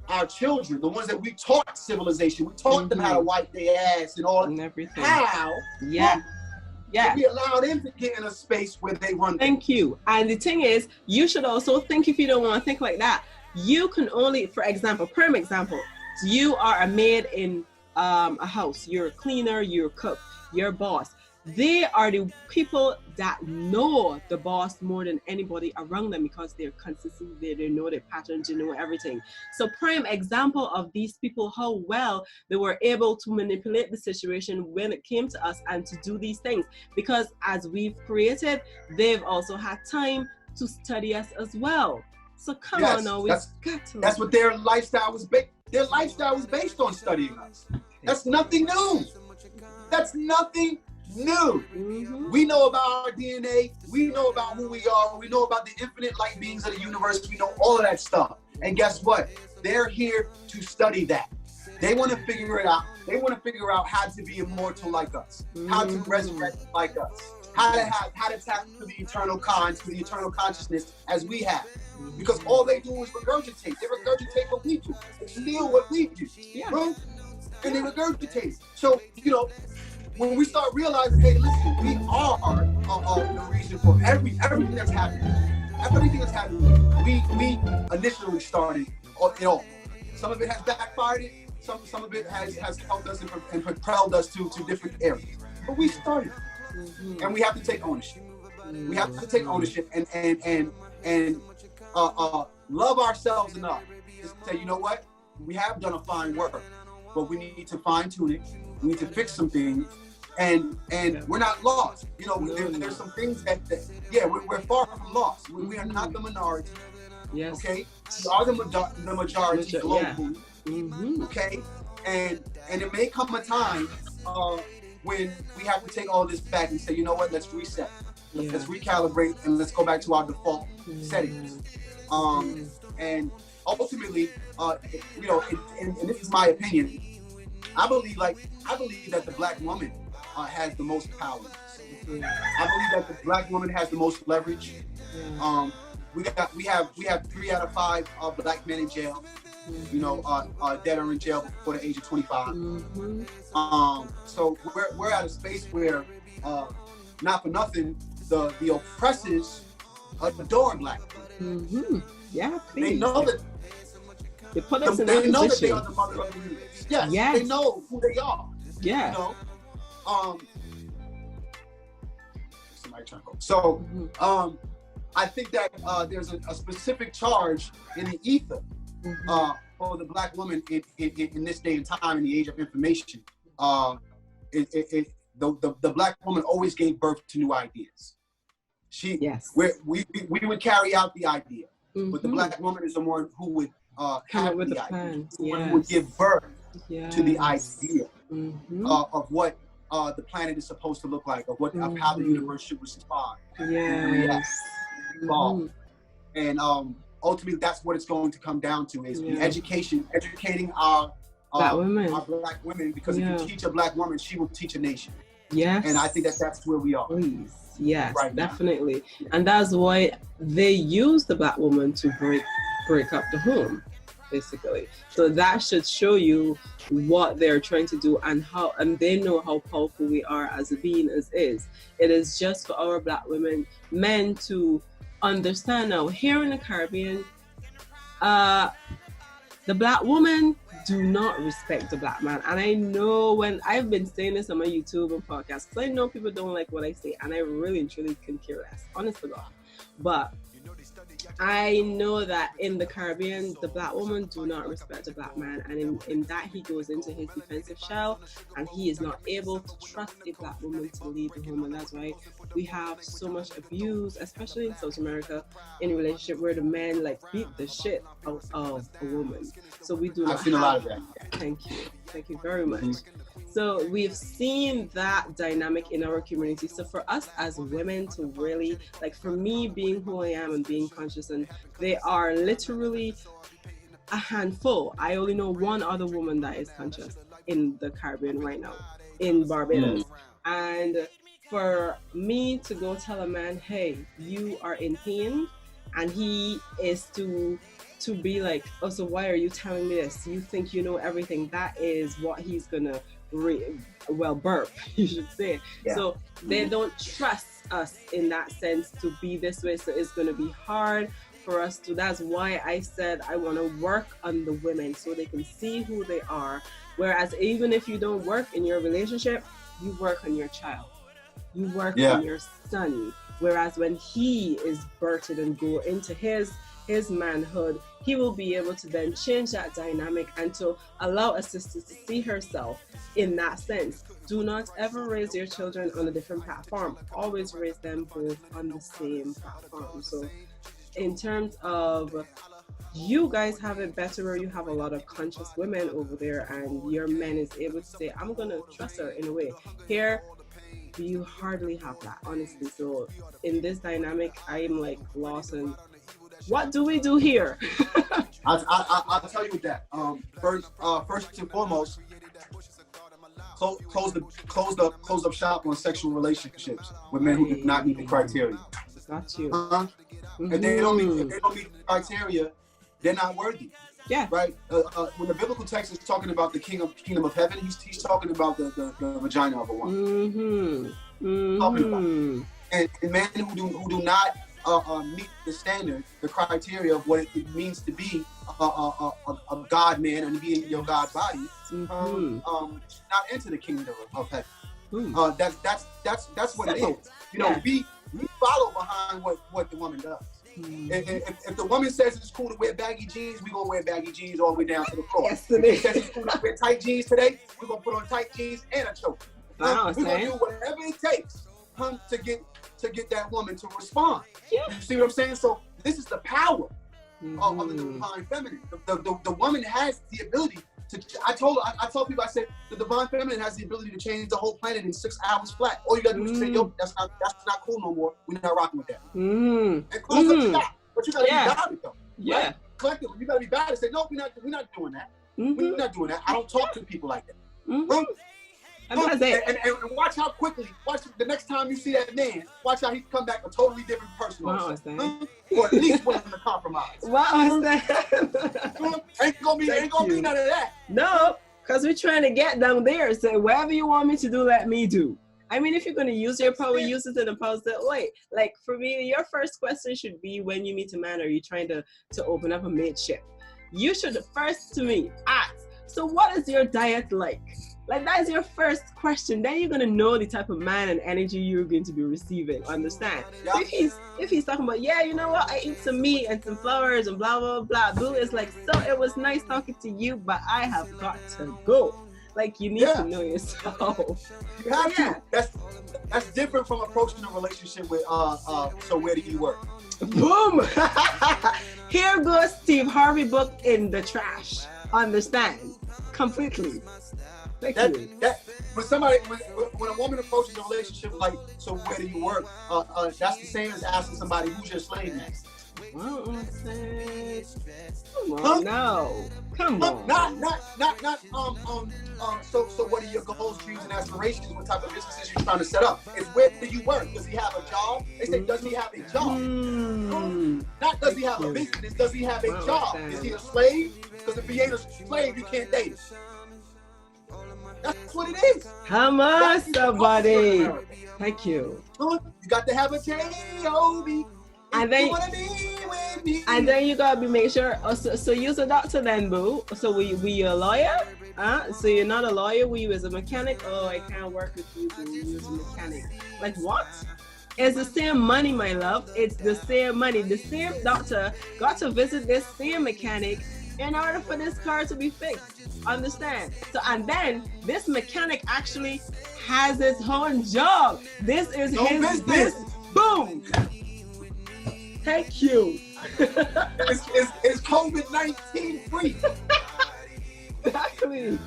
our children, the ones that we taught civilization, we taught them how to wipe their ass and all and everything. How? Yeah. We allow them to get in a space where they run. Thank you. And the thing is, you should also think, if you don't want to think like that, you can only, for example, prime example, you are a maid in a house, you're a cleaner, you're a cook, you're a boss. They are the people that know the boss more than anybody around them because they're consistent, they know their patterns, they know everything. So prime example of these people, how well they were able to manipulate the situation when it came to us and to do these things. Because as we've created, they've also had time to study us as well. So come on now, we've got to. That's what their lifestyle was based. Their lifestyle was based on studying us. That's nothing new. That's nothing new. We know about our DNA. We know about who we are. We know about the infinite light beings of the universe. We know all of that stuff. And guess what? They're here to study that. They want to figure it out. They want to figure out how to be immortal like us, how to resurrect like us, how to tap into the eternal consciousness as we have. Because all they do is regurgitate. They regurgitate what we do. They steal what we do. Bro. And they regurgitate. So, when we start realizing, hey, listen, we are the reason for everything that's happening. Everything that's happening. We initially started it all. Some of it has backfired. Some of it has helped us and propelled us to different areas. But we started, and we have to take ownership. We have to take ownership and love ourselves enough to say, you know what? We have done a fine work, but we need to fine tune it. We need to fix some things, and we're not lost. There's some things that we're far from lost. We are not the minority. Yes. Okay. We are the majority globally. Okay. And it may come a time when we have to take all this back and say, you know what? Let's reset. Let's recalibrate and let's go back to our default settings. And ultimately, and this is my opinion, I believe that the Black woman has the most power. I believe that the Black woman has the most leverage. We have 3 out of 5 Black men in jail. That are in jail before the age of 25. So we're at a space where, not for nothing, the oppressors adore Black people. Yeah, please. They know that. They put us in they that know position. that they are the mother of the universe. Yes, they know who they are. Yeah. Somebody trying to go. So, I think that there's a specific charge in the ether for the Black woman in this day and time, in the age of information. The Black woman always gave birth to new ideas. We would carry out the idea, but the Black woman is the one who would have the idea, who would give birth to the idea of what the planet is supposed to look like, of how the universe should respond. And ultimately, that's what it's going to come down to: is educating our Black women. Because if you teach a Black woman, she will teach a nation. And I think that's where we are. Please. Yes, right definitely. And that's why they use the Black woman to break up the home, basically. So that should show you what they're trying to do and they know how powerful we are as a being as is. It is just for our Black men to understand now. Here in the Caribbean, the Black woman do not respect the Black man. And I know, when I've been saying this on my YouTube and podcasts, because I know people don't like what I say, and I really and truly couldn't care less, honest to God. But I know that in the Caribbean, the black woman do not respect the black man, and in that he goes into his defensive shell, and he is not able to trust a black woman to lead the home, and that's why we have so much abuse, especially in South America, in a relationship where the men like beat the shit out of a woman. So we do. I've seen a lot of that. Thank you very much. So we've seen that dynamic in our community. So for us as women to really, like for me being who I am and being conscious, and they are literally a handful. I only know one other woman that is conscious in the Caribbean right now, in Barbados. And for me to go tell a man, hey, you are in pain, and he is to be like, oh, so why are you telling me this? You think you know everything. That is what he's gonna burp, you should say. So they don't trust us in that sense to be this way, so it's going to be hard for us to. That's why I said I want to work on the women so they can see who they are, whereas even if you don't work in your relationship, you work on your child, you work on your son, whereas when he is birthed and go into his manhood, he will be able to then change that dynamic and to allow a sister to see herself in that sense. Do not ever raise your children on a different platform. Always raise them both on the same platform. So in terms of, you guys have it better where you have a lot of conscious women over there and your man is able to say, I'm going to trust her in a way. Here, you hardly have that, honestly. So in this dynamic, I'm like lost and what do we do here? I'll tell you that. First and foremost, close up shop on sexual relationships with men who do not meet the criteria. Got you. If they don't meet the criteria, they're not worthy. Yeah. Right. When the biblical text is talking about the kingdom of heaven, he's talking about the vagina of a woman. Talking about. And men who do not meet the standard, the criteria of what it means to be a God man and be in your God body, not enter the kingdom of heaven. That's what it is. You know, we follow behind what the woman does. If the woman says it's cool to wear baggy jeans, we're gonna wear baggy jeans all the way down to the floor. If she says it's cool to wear tight jeans today, we're gonna put on tight jeans and a choker. We're gonna do whatever it takes to get that woman to respond. You see what I'm saying? So this is the power of the divine feminine. The woman has the ability to. I told people, I said the divine feminine has the ability to change the whole planet in 6 hours flat. All you gotta do is say, yo, that's not cool no more. We're not rocking with that. And close up shop. But you gotta be valid though. Right? Collectively, you gotta be valid and say, no, we're not doing that. We're not doing that. I don't talk to people like that. And watch how quickly, watch the next time you see that man, watch how he come back a totally different person. Or at least willing to compromise. Ain't gonna be none of that. No, because we're trying to get down there. So whatever you want me to do, let me do. I mean, if you're going to use your power, use it in a positive way. Like for me, your first question should be, when you meet a man, are you trying to open up a mateship? You should first, to me, ask, so what is your diet like? Like, that is your first question. Then you're gonna know the type of man and energy you're going to be receiving. Understand? So if he's talking about, yeah, you know what, I eat some meat and some flowers and blah blah blah. Boo is like, so it was nice talking to you, but I have got to go. Like, you need to know yourself. You have to. That's different from approaching a relationship with so where do you work? Boom! Here goes Steve Harvey book in the trash. Understand? Completely. When a woman approaches a relationship like, so where do you work? That's the same as asking somebody, who's your slave master? Come on. So what are your goals, dreams, and aspirations? What type of businesses you're trying to set up? It's where do you work? Does he have a job? They say, does he have a job? Not does he have a business, does he have a job? Is he a slave? Because if he ain't a slave, you can't date him. That's what it is. Come on, somebody. Thank you. You got to have a J-O-B. And then you gotta make sure. So you're a doctor then, boo. So were you a lawyer? So you're not a lawyer. Were you as a mechanic? Oh, I can't work with you. You as a mechanic. Like what? It's the same money, my love. It's the same money. The same doctor got to visit this same mechanic in order for this car to be fixed. Understand? So, and then this mechanic actually has his own job. This is his business. Boom. Thank you. It's COVID-19 free. Exactly.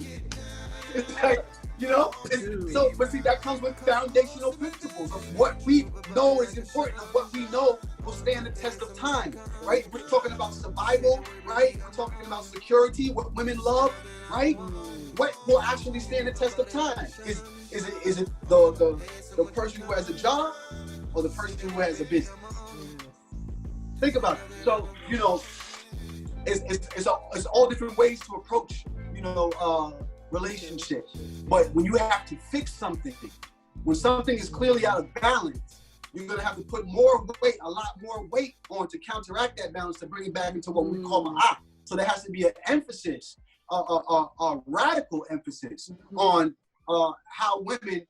It's like, you know, so, but see, that comes with foundational principles of what we know is important, of what we know will stand the test of time, right? We're talking about survival, right? We're talking about security, what women love, right? What will actually stand the test of time? Is it the person who has a job or the person who has a business? Think about it. So, you know, it's all different ways to approach, you know, relationships. But when you have to fix something, when something is clearly out of balance, you're gonna have to put more weight, a lot more weight on to counteract that balance, to bring it back into what we call ma'ah. So there has to be an emphasis, a radical emphasis on how women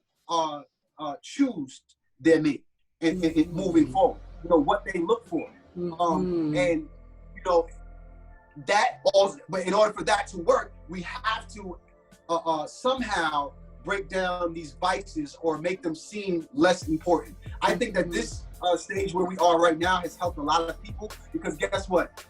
choose their mate and moving forward. You know, what they look for. And you know, that also, but in order for that to work, we have to somehow break down these vices or make them seem less important. I think that this stage where we are right now has helped a lot of people, because guess what?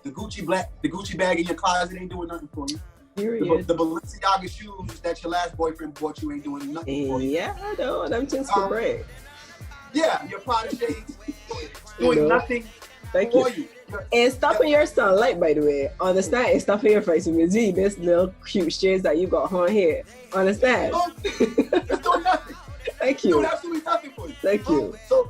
The Gucci bag in your closet ain't doing nothing for you. The Balenciaga shoes that your last boyfriend bought you ain't doing nothing for you. Yeah, I know. Them things for bread. Yeah, your Prada shades doing nothing for you. It's stopping your sunlight, by the way. Understand? It's stopping your face with me. This little cute shades that you got on here. Understand? It's doing nothing. Thank you. It's doing absolutely nothing for you. Thank you. So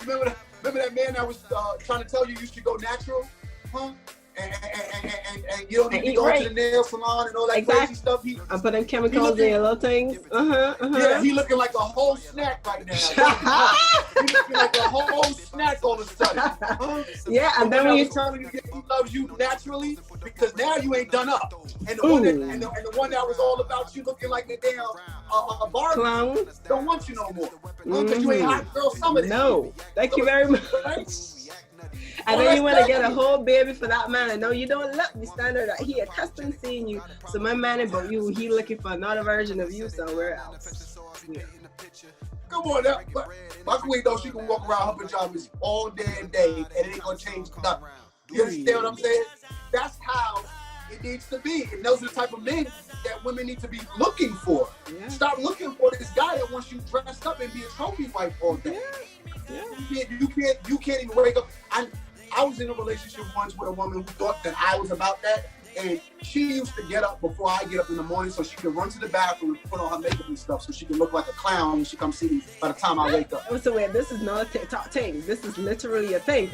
remember that man that was trying to tell you should go natural, huh? And you don't need to go to the nail salon and all that crazy stuff. I put them chemicals in your little things. Yeah, he looking like a whole snack right now. He looking like a whole snack all of a sudden. Yeah, and then when you telling you he loves you naturally, because now you ain't done up. And the one the one that was all about you looking like a damn Barbie clown don't want you no more. Because you ain't hot girl summer. No, thank you very much. And then you want to get a whole baby for that man. And no, you don't let the standard that he accustomed seeing you. So my man about you, he looking for another version of you somewhere else. Yeah. Come on now. My queen though, she can walk around her pajamas all day and day, and it ain't gonna change nothing. You understand what I'm saying? That's how it needs to be. And those are the type of men that women need to be looking for. Yeah. Stop looking for this guy that wants you dressed up and be a trophy wife all day. Yeah. You can't even wake up. I was in a relationship once with a woman who thought that I was about that, and she used to get up before I get up in the morning so she could run to the bathroom and put on her makeup and stuff so she can look like a clown when she comes see me by the time I wake up. So wait, this is not a TikTok thing. This is literally a thing.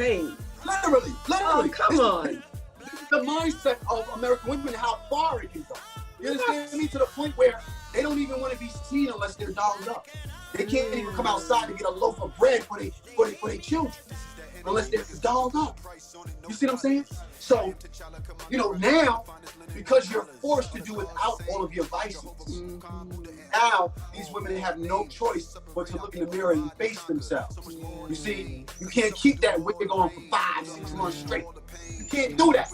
Literally. Oh, come on. This is the mindset of American women, how far it can go. You understand me? To the point where they don't even want to be seen unless they're dolled up. They can't even come outside to get a loaf of bread for their children unless they're dolled up. You see what I'm saying? So, you know, now, because you're forced to do without all of your vices, now these women have no choice but to look in the mirror and face themselves. You see, you can't keep that wig on for 5-6 months straight. You can't do that.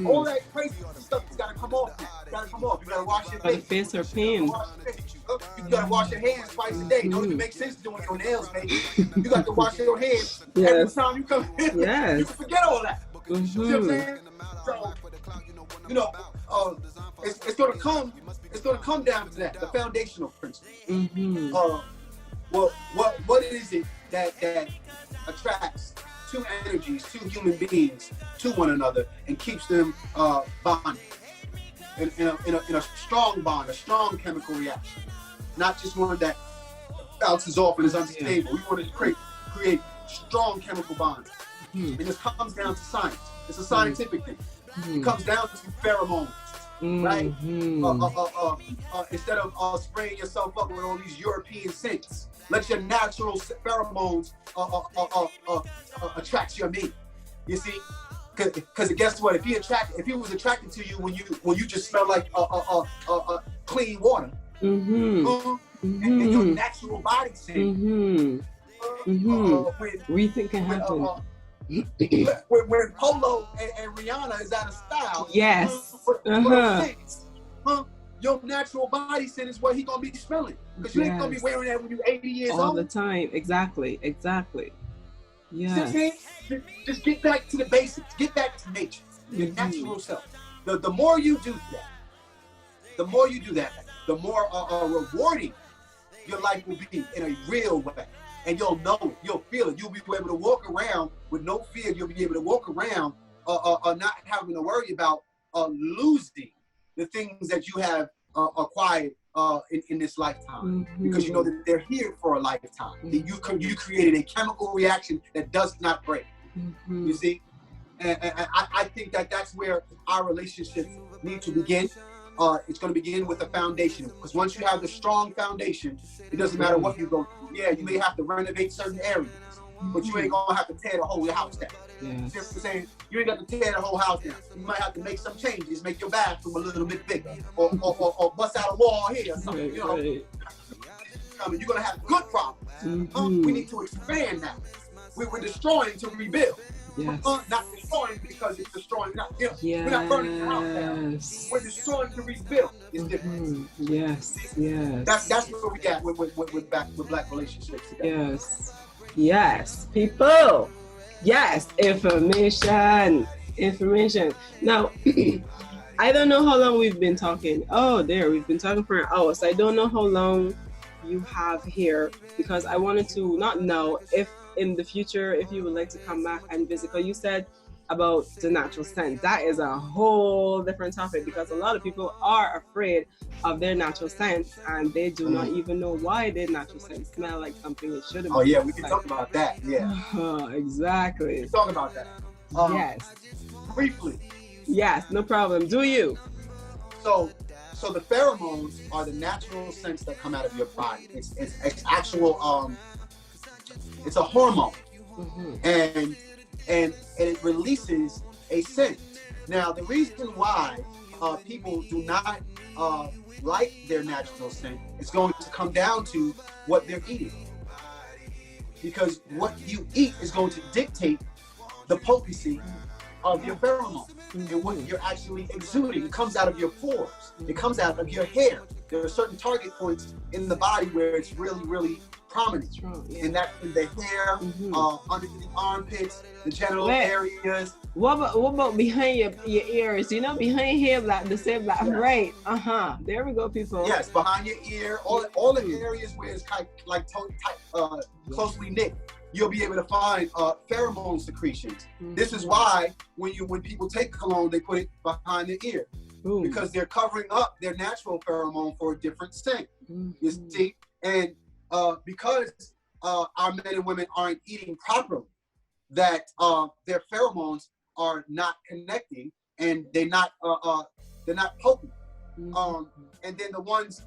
All that crazy stuff has got to come off. You got to wash your face. Face or pain. You got to wash your hands twice a day. Don't even make sense doing your nails, baby. You got to wash your hands every time you come in. You can forget all that. You see what I'm saying? So, you know, it's going to come down to that, the foundational principle. Well, what is it that attracts two energies, two human beings to one another and keeps them bonded in a strong bond, a strong chemical reaction, not just one that bounces off and is unstable. We want to create strong chemical bonds. And this comes down to science. It's a scientific thing. It comes down to pheromones, right? Instead of spraying yourself up with all these European scents, let your natural pheromones attract your mate. You see, because guess what? If he was attracted to you when you just smell like clean water, and your natural body scent. We think can happen. When Polo and Rihanna is out of style, yes, your natural body scent is what he gonna be smelling, because you ain't gonna be wearing that when you're 80 years old. All the time, exactly. Yeah. Just get back to the basics. Get back to nature, your natural self. The more you do that, the more rewarding your life will be in a real way. And you'll know it, you'll feel it. You'll be able to walk around with no fear. You'll be able to walk around not having to worry about losing the things that you have acquired in this lifetime, because you know that they're here for a lifetime. You created a chemical reaction that does not break. You see, and I think that that's where our relationships need to begin. It's going to begin with a foundation, because once you have the strong foundation, it doesn't matter what you go through. Yeah, you may have to renovate certain areas, but you ain't gonna have to tear the whole house down. You know what I'm saying? You ain't got to tear the whole house down. You might have to make some changes, make your bathroom a little bit bigger, or bust out a wall here or something. You know, you're gonna have good problems. We need to expand now. We're destroying to rebuild. Not destroying because it's destroying. We're not burning the house down. We're destroying to rebuild. It's different. That's where we got with black relationships today. Yes, people. Yes, information. Now, I don't know how long we've been talking. We've been talking for an hour, so I don't know how long you have here, because I wanted to not know if in the future, if you would like to come back and visit. Because you said about the natural scent. That is a whole different topic, because a lot of people are afraid of their natural scents, and they do not even know why their natural scents smell like something it shouldn't. Oh yeah, we can talk about that. Yeah. Exactly. We can talk about that. Yes. Briefly. Yes, no problem. Do you? So the pheromones are the natural scents that come out of your body. It's actual it's a hormone, and it releases a scent. Now, the reason why people do not like their natural scent is going to come down to what they're eating, because what you eat is going to dictate the potency of your pheromone and what you're actually exuding. It comes out of your pores. It comes out of your hair. There are certain target points in the body where it's really, really prominent, and that's in the hair, underneath the armpits, the genital areas. What about behind your ears? You know, behind here, like the same, like right? There we go, people. Yes, behind your ear, all the areas where it's kind of like closely knit. You'll be able to find pheromone secretions. This is why when people take cologne, they put it behind the ear, because they're covering up their natural pheromone for a different scent. You see, and because our men and women aren't eating properly, that their pheromones are not connecting, and they're not potent. And then the ones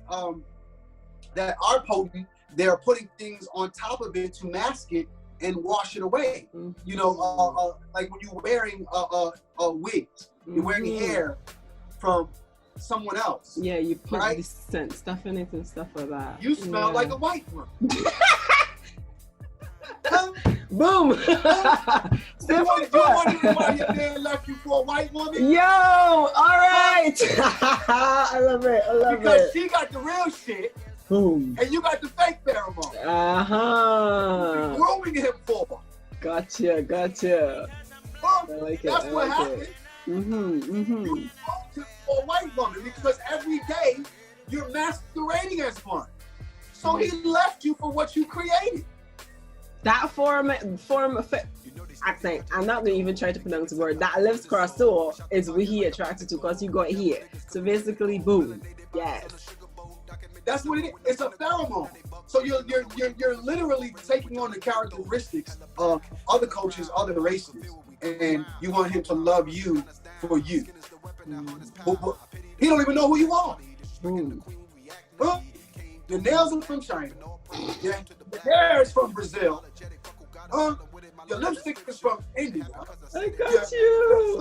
that are potent, they're putting things on top of it to mask it and wash it away. You know, like when you're wearing a wig, you're wearing hair from someone else. Yeah, you put this scent stuff in it and stuff like that. You smell like a white woman. Boom! You wonder why your man left you for a white woman? Yo, all right. I love it. Because she got the real shit. Boom. And you got the fake pheromone. You're growing him for. Gotcha. That's what happened. You for a white woman, because every day you're masquerading as one. So he left you for what you created. That form of accent, I'm not gonna even try to pronounce the word. That lives across soul is what he attracted to, because you got here. So basically, boom. Yes. That's what it is. It's a pheromone. So you're literally taking on the characteristics of other cultures, other races, and you want him to love you for you. He don't even know who you are. Your nails are from China. Your hair is from Brazil. Your lipstick is from India. I got you.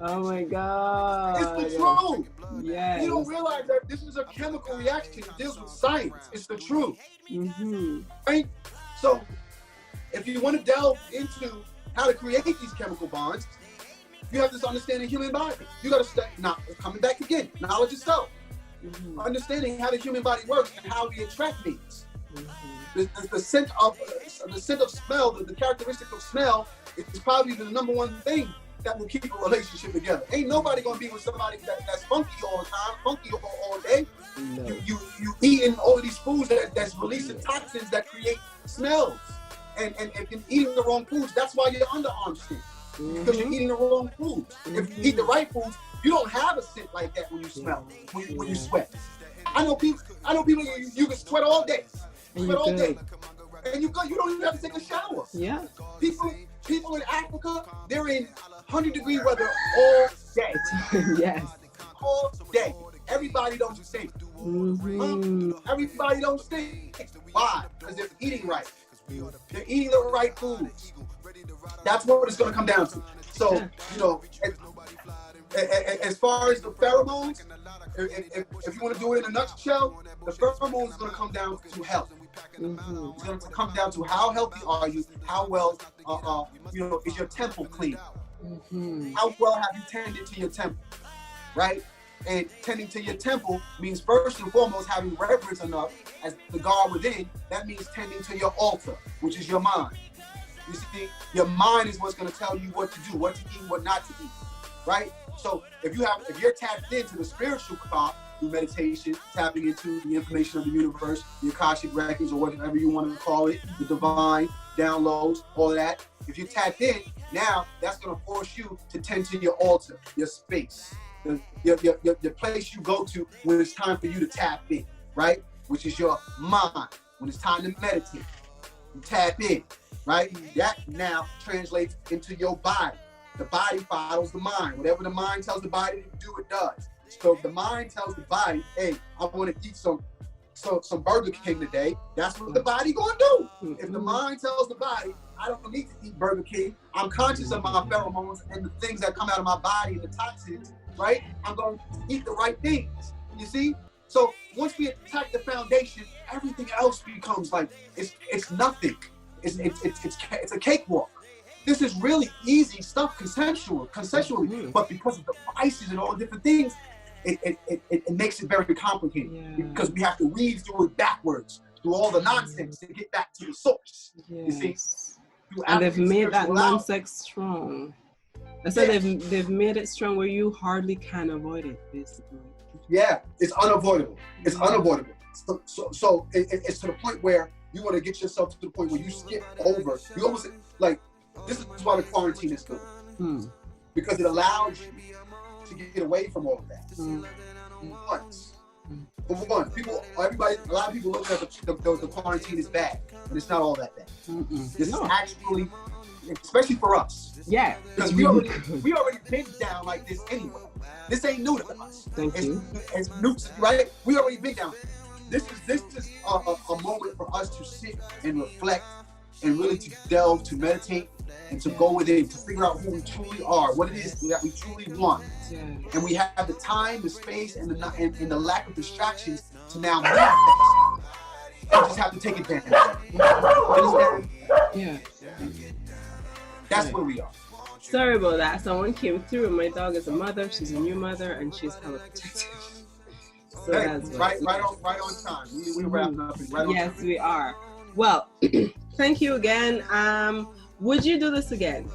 Oh my God. It's the truth. Yes. You don't realize that this is a chemical reaction. It deals with science. It's the truth. Right? So if you want to delve into how to create these chemical bonds, you have to understand the human body. You got to study, now coming back again, knowledge itself. Understanding how the human body works and how we attract mates. The scent of smell, the characteristic of smell is probably the number one thing that will keep a relationship together. Ain't nobody gonna be with somebody that's funky all the time, funky all day. No. You eating all of these foods that's releasing toxins that create smells. And eating the wrong foods, that's why your underarms stink. Because you're eating the wrong foods. If you eat the right foods, you don't have a scent like that when you smell, when you sweat. I know people you can sweat all day. Sweat all day. And you don't even have to take a shower. Yeah. People in Africa, they're in 100-degree weather all day. Yes. All day. Everybody don't stink. Everybody don't stink. Why? Because they're eating right. They're eating the right foods. That's what it's going to come down to. So, you know, as far as the pheromones, if you want to do it in a nutshell, the pheromones is going to come down to health. It's going to come down to how healthy are you, how well, you know, is your temple clean? How well have you tended to your temple, right? And tending to your temple means first and foremost having reverence enough as the God within. That means tending to your altar, which is your mind. You see, your mind is what's going to tell you what to do, what to eat, what not to eat, right? So if you're tapped into the spiritual part through meditation, tapping into the information of the universe, the Akashic records, or whatever you want to call it, the divine downloads, all of that. If you're tapped in, now that's going to force you to tend to your altar, your space, the place you go to when it's time for you to tap in, right? Which is your mind. When it's time to meditate, you tap in, right? That now translates into your body. The body follows the mind. Whatever the mind tells the body to do, it does. So if the mind tells the body, hey, I want to eat some Burger King today, that's what the body gonna do. If the mind tells the body, I don't need to eat Burger King, I'm conscious of my pheromones and the things that come out of my body and the toxins, right? I'm going to eat the right things, you see? So once we attack the foundation, everything else becomes like, it's nothing. It's a cakewalk. This is really easy stuff consensually, but because of the vices and all the different things, it makes it very complicated because we have to weave through it backwards, through all the nonsense to get back to the source. You see? And they've made that non-sex strong. I said they've made it strong where you hardly can avoid it, basically. Yeah, it's unavoidable. It's unavoidable. So it's to the point where you want to get yourself to the point where you skip over. You almost like, this is why the quarantine is good. Because it allows you to get away from all of that. For one, a lot of people look at the quarantine as bad, but it's not all that bad. This is actually, especially for us. Yeah. Because we already been down like this anyway. This ain't new to us. It's new, right? We already been down. This is a moment for us to sit and reflect and really to delve, to meditate, and to go within, to figure out who we truly are, what it is that we truly want. And we have the time, the space, and the lack of distractions to now manifest. We just have to take advantage of it. Understand? Yeah. That's where we are. Sorry about that. Someone came through. My dog is a mother. She's a new mother, and she's hella protective. So hey, right on time. We wrapping up. Yes, we are. Well, thank you again. Would you do this again?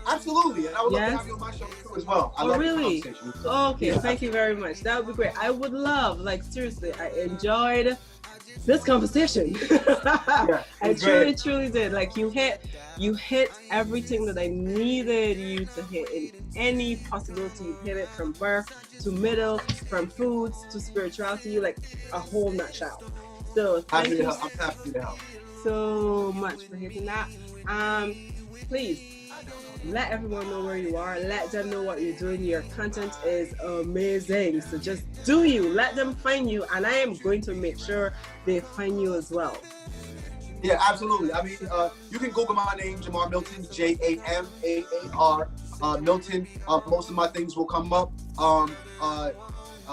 Absolutely, and I would love to have you on my show too as well. I like really? The conversation. Okay, thank you very much. That would be great. I would love, like seriously, I enjoyed this conversation. I truly did. Like you hit everything that I needed you to hit in any possibility. You hit it from birth to middle, from foods to spirituality, like a whole nutshell. So thank you. I'm happy to help. So much for hitting that. Please let everyone know where you are. Let them know what you're doing. Your content is amazing. So just do you. Let them find you, and I am going to make sure they find you as well. Yeah, absolutely. I mean, you can Google my name, JAMAAR Milton, JAMAAR Milton. Most of my things will come up.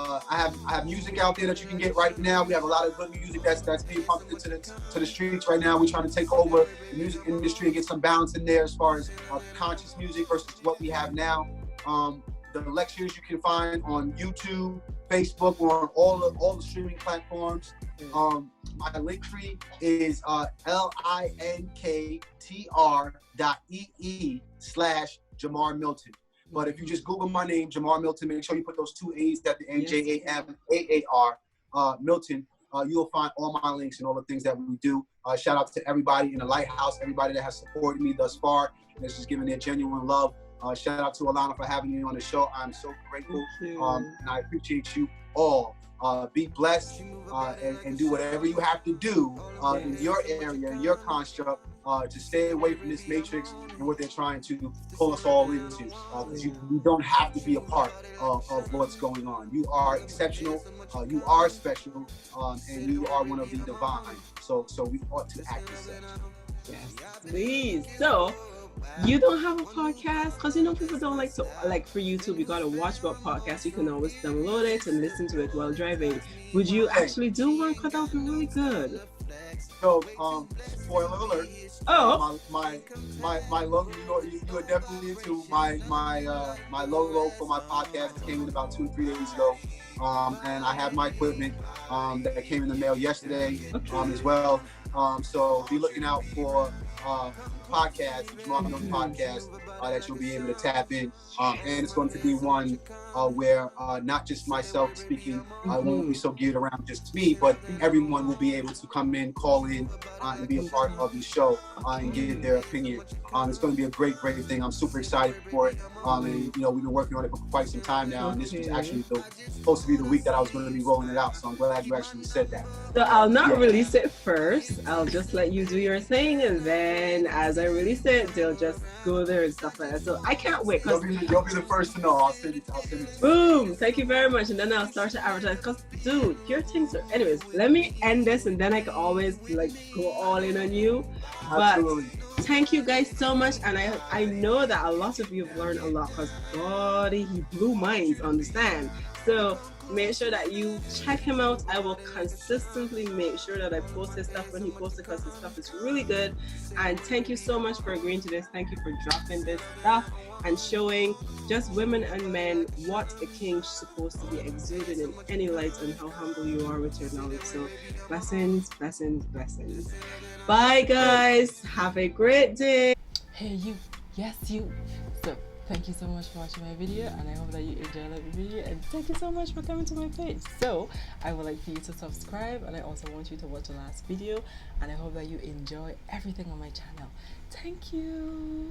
I have music out there that you can get right now. We have a lot of good music that's being pumped into the streets right now. We're trying to take over the music industry and get some balance in there as far as conscious music versus what we have now. The lectures you can find on YouTube, Facebook, or on all the streaming platforms. My link tree is linktr.ee/JAMAAR Milton. But if you just Google my name, JAMAAR Milton, make sure you put those 2 A's at the end, JAMAAR Milton. You'll find all my links and all the things that we do. Shout out to everybody in the Lighthouse, everybody that has supported me thus far, and that's just giving their genuine love. Shout out to Alana for having me on the show. I'm so grateful, and I appreciate you all. Be blessed and do whatever you have to do in your area, in your construct, to stay away from this matrix and what they're trying to pull us all into. Because you don't have to be a part of what's going on. You are exceptional, you are special, and you are one of the divine. So we ought to act as such. Yes, please. So, you don't have a podcast? Because you know people don't like to, like for YouTube, you gotta watch about podcasts. You can always download it and listen to it while driving. Would you actually do one? Because that would be really good. So, spoiler alert. Oh, my logo. You are definitely into my logo for my podcast. It came in about 2 or 3 days ago, and I have my equipment that came in the mail yesterday as well. So be looking out for podcast, JAMAAR Milton podcast, that you'll be able to tap in, and it's going to be one where not just myself speaking won't be so geared around just me, but everyone will be able to come in, call in, and be a part of the show and give their opinion. It's going to be a great thing. I'm super excited for it, and you know we've been working on it for quite some time now, and this was actually supposed to be the week that I was going to be rolling it out. So I'm glad you actually said that. So I'll not release it first. I'll just let you do your thing, and then as I release it, they'll just go there and stuff like that. So I can't wait. You'll be the first to know. I'll send it to you. Boom! Thank you very much. And then I'll start to advertise. Cause dude, your things are. Anyways, let me end this, and then I can always like go all in on you. Absolutely. But thank you guys so much, and I know that a lot of you have learned a lot. Cause God, he blew minds. Understand? So make sure that you check him out. I will consistently make sure that I post his stuff when he posts it, because his stuff is really good. And thank you so much for agreeing to this. Thank you for dropping this stuff and showing just women and men what a king is supposed to be exuding in any light, and how humble you are with your knowledge. So blessings, blessings, blessings. Bye guys. Have a great day. Hey you. Yes you. So thank you so much for watching my video, and I hope that you enjoyed the video, and thank you so much for coming to my page. So I would like for you to subscribe, and I also want you to watch the last video, and I hope that you enjoy everything on my channel. Thank you.